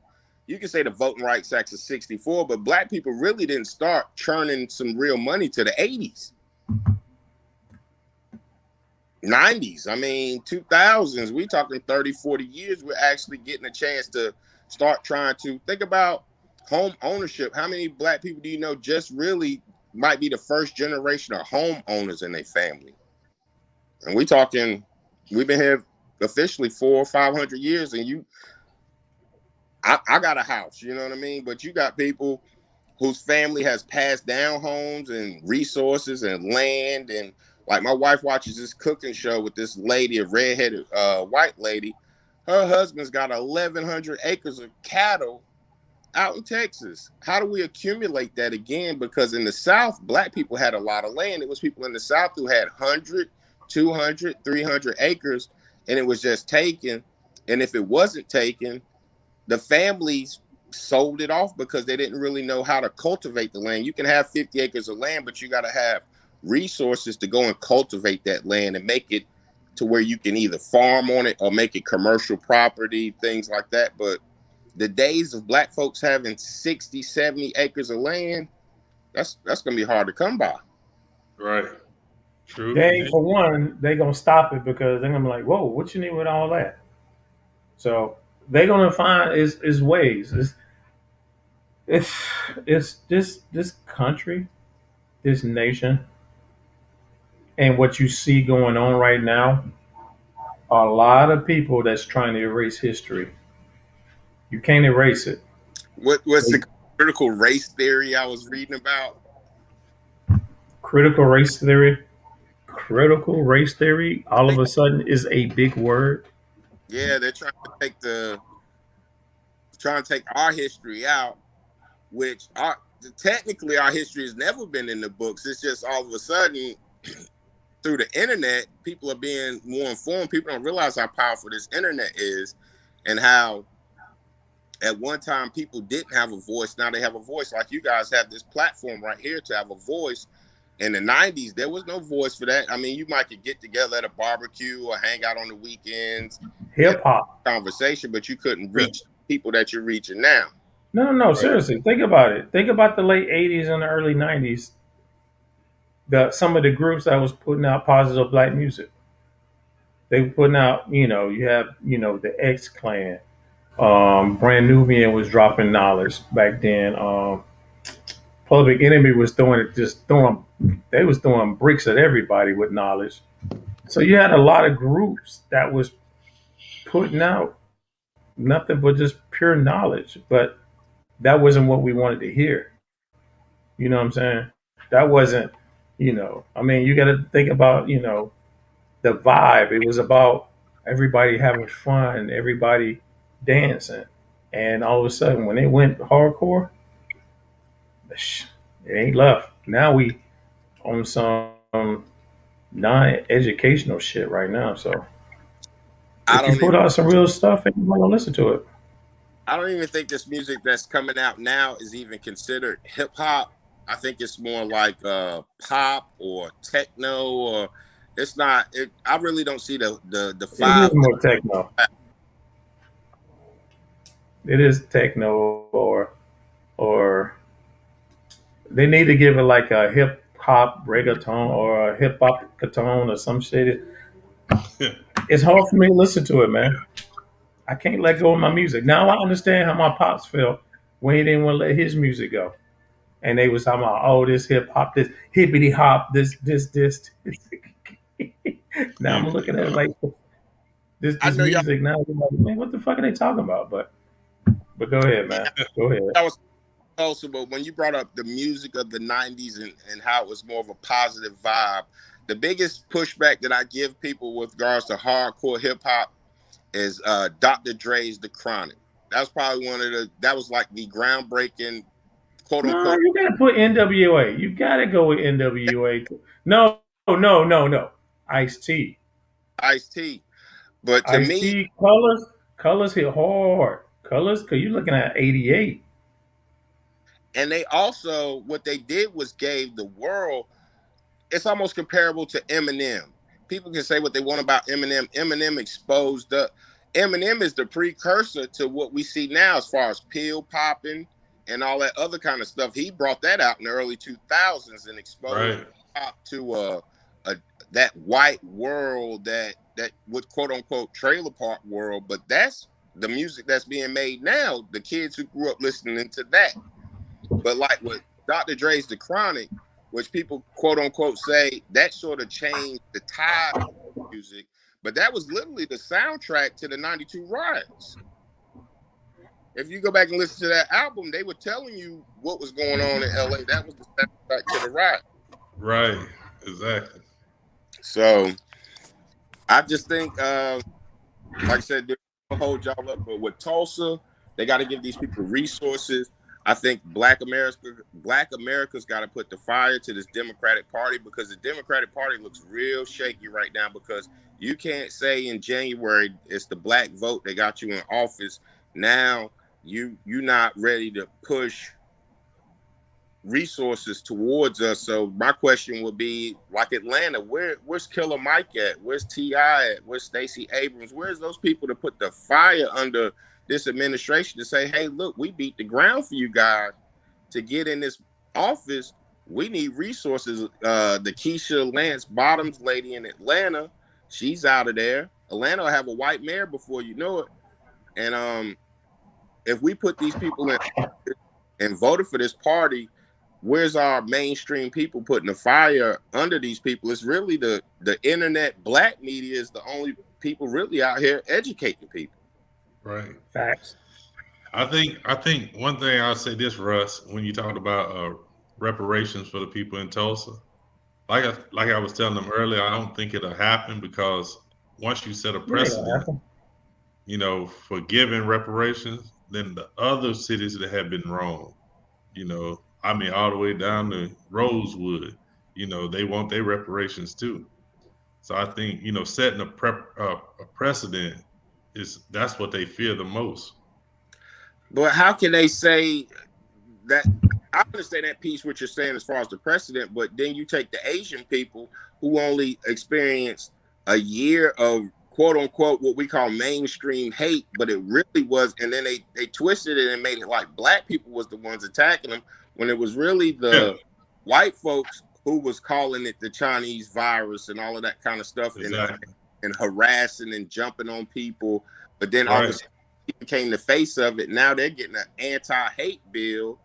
You can say the Voting Rights Act of 64, but black people really didn't start churning some real money to the 80s. 90s, I mean, 2000s, we talking 30, 40 years, we're actually getting a chance to start trying to think about home ownership. How many black people do you know just really might be the first generation of homeowners in their family? And we've been here officially 400 or 500 years, and I got a house, you know what I mean? But you got people whose family has passed down homes and resources and land. And like my wife watches this cooking show with this lady, a redheaded white lady. Her husband's got 1,100 acres of cattle out in Texas. How do we accumulate that again? Because in the South, black people had a lot of land. It was people in the South who had 100, 200, 300 acres, and it was just taken. And if it wasn't taken, the families sold it off because they didn't really know how to cultivate the land. You can have 50 acres of land, but you got to have resources to go and cultivate that land and make it to where you can either farm on it or make it commercial property, things like that. But the days of black folks having 60, 70 acres of land, that's going to be hard to come by. Right. True. For one, they gonna stop it because they're gonna be like, "Whoa, what you need with all that?" So they're gonna find is ways. It's this country, this nation, and what you see going on right now. A lot of people that's trying to erase history. You can't erase it. What's the critical race theory I was reading about? Critical race theory. Critical race theory. All of a sudden is a big word. Yeah, they're trying to take our history out, which technically our history has never been in the books. It's just all of a sudden through the internet, people are being more informed. People don't realize how powerful this internet is and how at one time people didn't have a voice. Now they have a voice. Like you guys have this platform right here to have a voice. In the 90s, there was no voice for that. I mean, you might could get together at a barbecue or hang out on the weekends. Hip hop conversation, but you couldn't reach people that you're reaching now. No, right. Seriously, think about it. Think about the late 80s and the early 90s. Some of the groups that was putting out positive black music. They were putting out, you have, the X Clan. Brand Nubian was dropping knowledge back then. Public Enemy was they was throwing bricks at everybody with knowledge. So you had a lot of groups that was putting out nothing but just pure knowledge. But that wasn't what we wanted to hear. You know what I'm saying? That wasn't, you got to think about, the vibe. It was about everybody having fun, everybody dancing. And all of a sudden, when it went hardcore, it ain't left. Now we on some non-educational shit right now. So if you put out some real stuff, everybody gonna listen to it. I don't even think this music that's coming out now is even considered hip hop. I think it's more like pop or techno, or it's not. I really don't see the five. It is more techno. It is techno, or they need to give it like a hip hop reggaeton or a hip hop caton or some shit. It's hard for me to listen to it, man. I can't let go of my music. Now I understand how my pops felt when he didn't want to let his music go. And they was talking about, oh, this hip hop, this hippity hop, this. Now I'm looking at it like this music. Now I'm like, man, what the fuck are they talking about? But go ahead, man. Go ahead. That was also, but when you brought up the music of the 90s and how it was more of a positive vibe, the biggest pushback that I give people with regards to hardcore hip hop is Dr. Dre's The Chronic. That was probably that was like the groundbreaking quote unquote. No, you gotta put NWA. You gotta go with NWA. No. Ice-T. Ice-T. But to Ice-T, me, Colors hit hard. Colors, because you're looking at 88. And they also, what they did was gave the world, it's almost comparable to Eminem. People can say what they want about Eminem. Eminem exposed Eminem is the precursor to what we see now as far as pill popping and all that other kind of stuff. He brought that out in the early 2000s and exposed pop to that white world, that would quote unquote trailer park world. But that's the music that's being made now. The kids who grew up listening to that. But like with Dr. Dre's The Chronic, which people quote unquote say that sort of changed the tide of music, but that was literally the soundtrack to the 92 riots. If you go back and listen to that album, they were telling you what was going on in LA. That was the soundtrack to the riot. Right, exactly. So I just think, like I said, they'll hold y'all up, but with Tulsa, they got to give these people resources. I think Black America's got to put the fire to this Democratic Party, because the Democratic Party looks real shaky right now, because you can't say in January it's the black vote that got you in office. Now you're not ready to push resources towards us. So my question would be, like Atlanta, where's Killer Mike at? Where's T.I. at? Where's Stacey Abrams? Where's those people to put the fire under this administration to say, hey, look, we beat the ground for you guys to get in this office. We need resources. The Keisha Lance Bottoms lady in Atlanta, she's out of there. Atlanta will have a white mayor before you know it. And if we put these people in and voted for this party, where's our mainstream people putting the fire under these people? It's really the internet black media is the only people really out here educating people. Right. Facts. I think one thing I'll say this, Russ, when you talked about reparations for the people in Tulsa, like I was telling them earlier, I don't think it'll happen because once you set a precedent, you know, for giving reparations, then the other cities that have been wrong, you know, I mean, all the way down to Rosewood, you know, they want their reparations too. So I think, you know, setting a precedent that's what they fear the most. But how can they say that? I understand that piece, what you're saying as far as the precedent, but then you take the Asian people who only experienced a year of quote unquote what we call mainstream hate, but it really was, and then they twisted it and made it like black people was the ones attacking them when it was really the white folks who was calling it the Chinese virus and all of that kind of stuff. Exactly. And harassing and jumping on people. But then all of a sudden he became the face of it. Now they're getting an anti-hate bill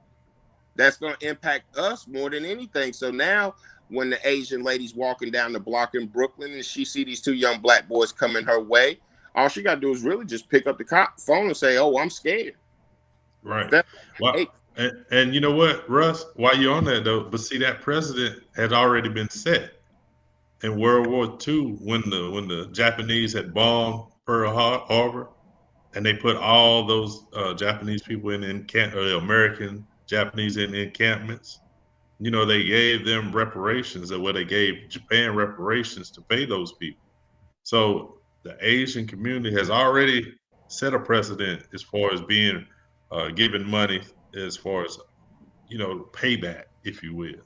that's going to impact us more than anything. So now when the Asian lady's walking down the block in Brooklyn and she see these two young black boys coming her way, all she got to do is really just pick up the phone and say, oh, I'm scared. Right. Well, and you know what, Russ, while you're on that though, but see that precedent had already been set in World War II when the Japanese had bombed Pearl Harbor, and they put all those Japanese people in American Japanese in encampments. You know, they gave them reparations, or they gave Japan reparations to pay those people. So the Asian community has already set a precedent as far as being given money, as far as, you know, payback, if you will.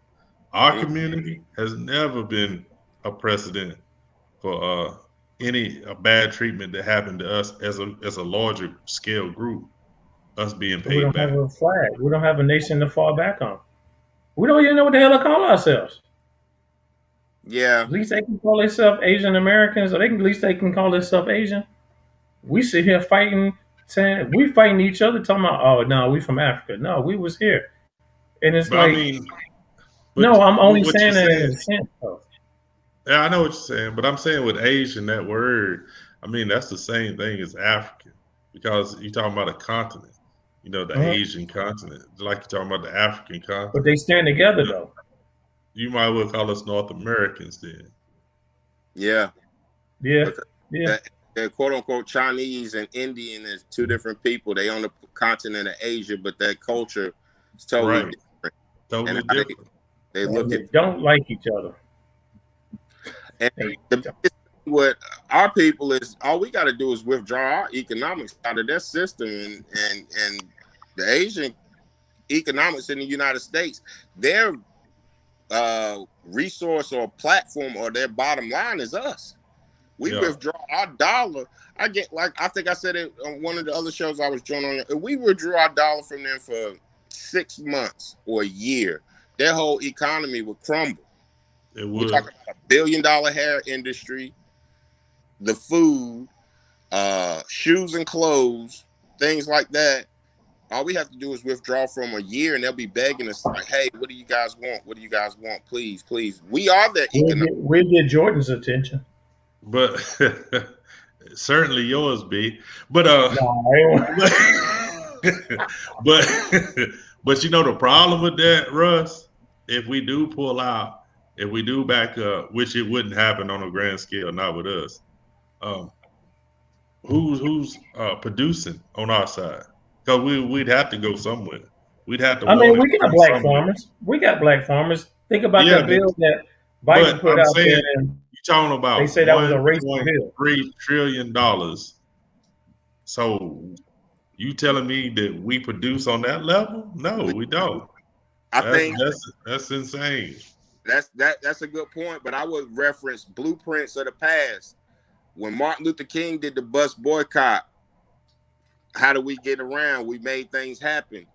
Our community has never been a precedent for any bad treatment that happened to us as a larger scale group, us being paid back. We don't have a flag. We don't have a nation to fall back on. We don't even know what the hell to call ourselves. Yeah. At least they can call themselves Asian Americans, or at least they can call themselves Asian. We sit here fighting, saying we fighting each other, talking about, oh no, we from Africa. No, we was here. And it's but like, I mean, no, I'm only saying that in a sense. Yeah, I know what you're saying, but I'm saying with Asian, that word, I mean, that's the same thing as African, because you're talking about a continent, you know, the Asian continent, like you're talking about the African continent. But they stand together, though. You might well call us North Americans then. Yeah. Yeah. Yeah. The quote unquote Chinese and Indian is two different people. They on the continent of Asia, but that culture is totally different. Totally different. They look they don't like each other. And what our people is, all we got to do is withdraw our economics out of their system, and the Asian economics in the United States, their resource or platform or their bottom line is us. We withdraw our dollar. I think I said it on one of the other shows I was joining on. If we withdrew our dollar from them for 6 months or a year, their whole economy would crumble. It would. We're talking about $1 billion hair industry, the food, shoes and clothes, things like that. All we have to do is withdraw from a year, and they'll be begging us like, "Hey, what do you guys want? What do you guys want? Please, please." We are the economic. We'll get Jordan's attention, but certainly yours, B. But but you know the problem with that, Russ. If we do pull out. If we do back up, which it wouldn't happen on a grand scale, not with us, who's producing on our side? Because we'd have to go somewhere. We'd have to. I mean, we got black farmers. We got black farmers. Think about that bill that Biden put out there. You're talking about. They say that was a racist bill. $3 trillion. So you telling me that we produce on that level? No, we don't. I think that's insane. That's a good point. But I would reference blueprints of the past. When Martin Luther King did the bus boycott, how do we get around? We made things happen.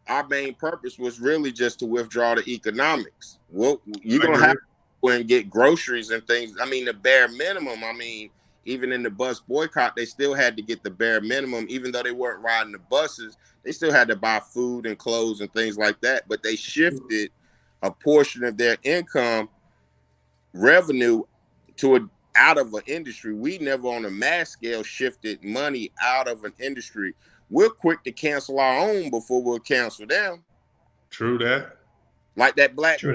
Our main purpose was really just to withdraw the economics. Well, you're gonna have to go and get groceries and things. I mean, the bare minimum. I mean, even in the bus boycott, they still had to get the bare minimum, even though they weren't riding the buses. They still had to buy food and clothes and things like that. But they shifted a portion of their income revenue out of an industry. We never on a mass scale shifted money out of an industry. We're quick to cancel our own before we'll cancel them. True that. Like that black True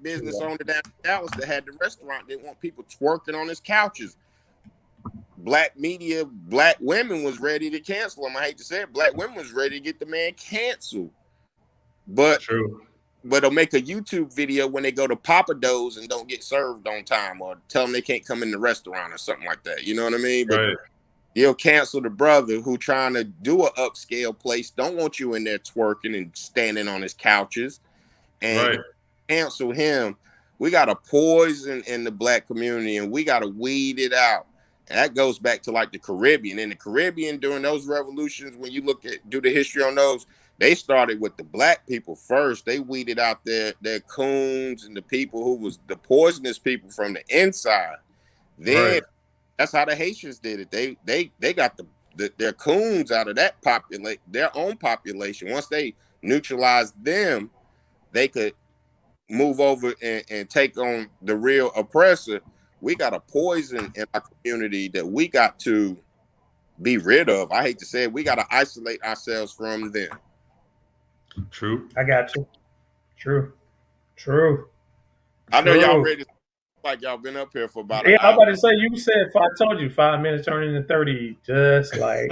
business that. owner down in Dallas that had the restaurant, didn't want people twerking on his couches. Black media, black women was ready to cancel him. I hate to say it, black women was ready to get the man canceled. But they'll make a YouTube video when they go to Papa Do's and don't get served on time, or tell them they can't come in the restaurant or something like that. You know what I mean? But you'll cancel the brother who trying to do an upscale place, don't want you in there twerking and standing on his couches, and cancel him. We got a poison in the black community, and we got to weed it out. And that goes back to like the Caribbean. In the Caribbean, during those revolutions, when you do the history on those, they started with the black people first. They weeded out their coons and the people who was the poisonous people from the inside. Then that's how the Haitians did it. They got their coons out of that their own population. Once they neutralized them, they could move over and take on the real oppressor. We got a poison in our community that we got to be rid of. I hate to say it. We got to isolate ourselves from them. True. I got you. True. I know y'all ready. Like y'all been up here for about an hour. I'm about to say, you said, I told you 5 minutes turning into 30, just like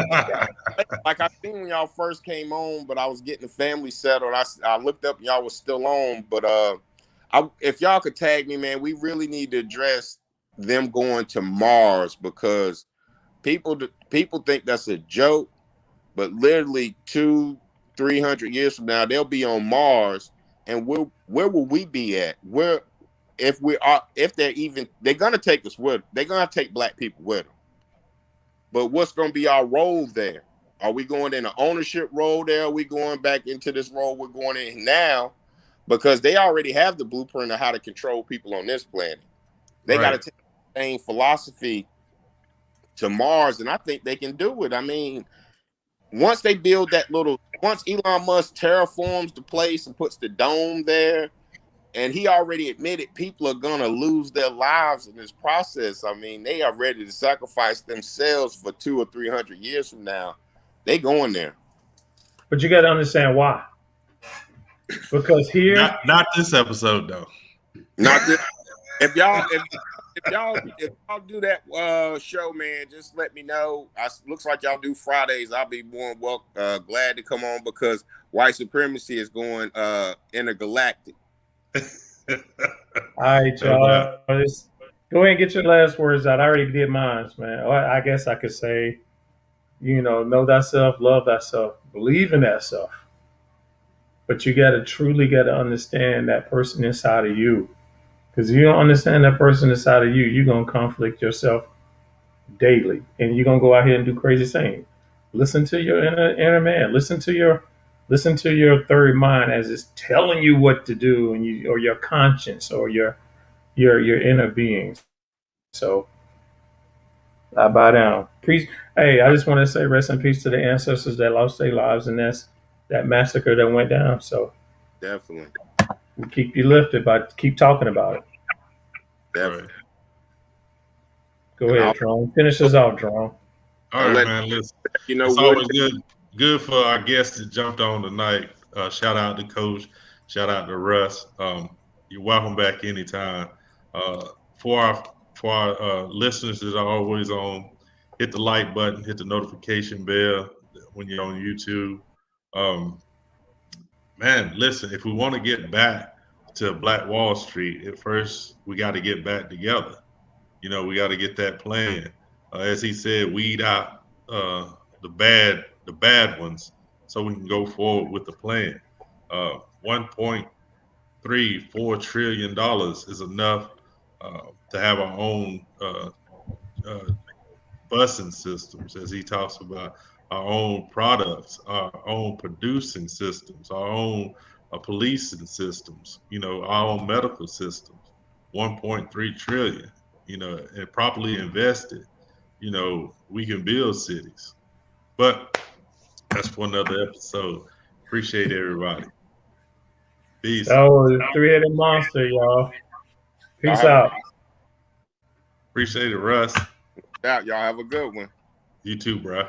like I seen when y'all first came on, but I was getting the family settled. I looked up and y'all was still on, but if y'all could tag me, man, we really need to address them going to Mars, because people think that's a joke, but literally 200-300 years from now, they'll be on Mars, and where will we be at? They're gonna take us with, they're gonna take black people with them. But what's gonna be our role there? Are we going in an ownership role there? Are we going back into this role we're going in now? Because they already have the blueprint of how to control people on this planet. They got to take the same philosophy to Mars, and I think they can do it. I mean, once Elon Musk terraforms the place and puts the dome there, and he already admitted people are going to lose their lives in this process. I mean, they are ready to sacrifice themselves for 200 or 300 years from now. They going there. But you got to understand why. Because here, not this episode though. Not this. If y'all do that show, man, just let me know. Looks like y'all do Fridays. I'll be more glad to come on, because white supremacy is going intergalactic. All right, y'all. Go ahead and get your last words out. I already did mine, man. I guess I could say, know thyself, love thyself, believe in thyself. But you truly got to understand that person inside of you. Because if you don't understand that person inside of you, you're going to conflict yourself daily. And you're going to go out here and do crazy things. Listen to your inner man. Listen to your third mind as it's telling you what to do, or your conscience, or your inner being. So I bow down. Peace. Hey, I just want to say rest in peace to the ancestors that lost their lives in that massacre that went down. So definitely, we'll keep you lifted, but keep talking about it. Definitely. Go ahead, Drone. Finish us off, Drone. All right, man. Listen, it's always good for our guests that jumped on tonight. Shout out to Coach. Shout out to Russ. You're welcome back anytime. For our listeners that are always on, hit the like button, hit the notification bell when you're on YouTube. Man, listen, if we want to get back to Black Wall Street, at first we got to get back together. We got to get that plan. As he said, weed out the bad ones, so we can go forward with the plan. $1.34 trillion is enough to have our own busing systems, as he talks about, our own products, our own producing systems, our own policing systems, our own medical systems. 1.3 trillion, and properly invested, we can build cities. But that's for another episode. Appreciate everybody. Peace. That was a three-headed monster, y'all. Peace Y'all out. Appreciate it, Russ. Y'all have a good one. You too, bro.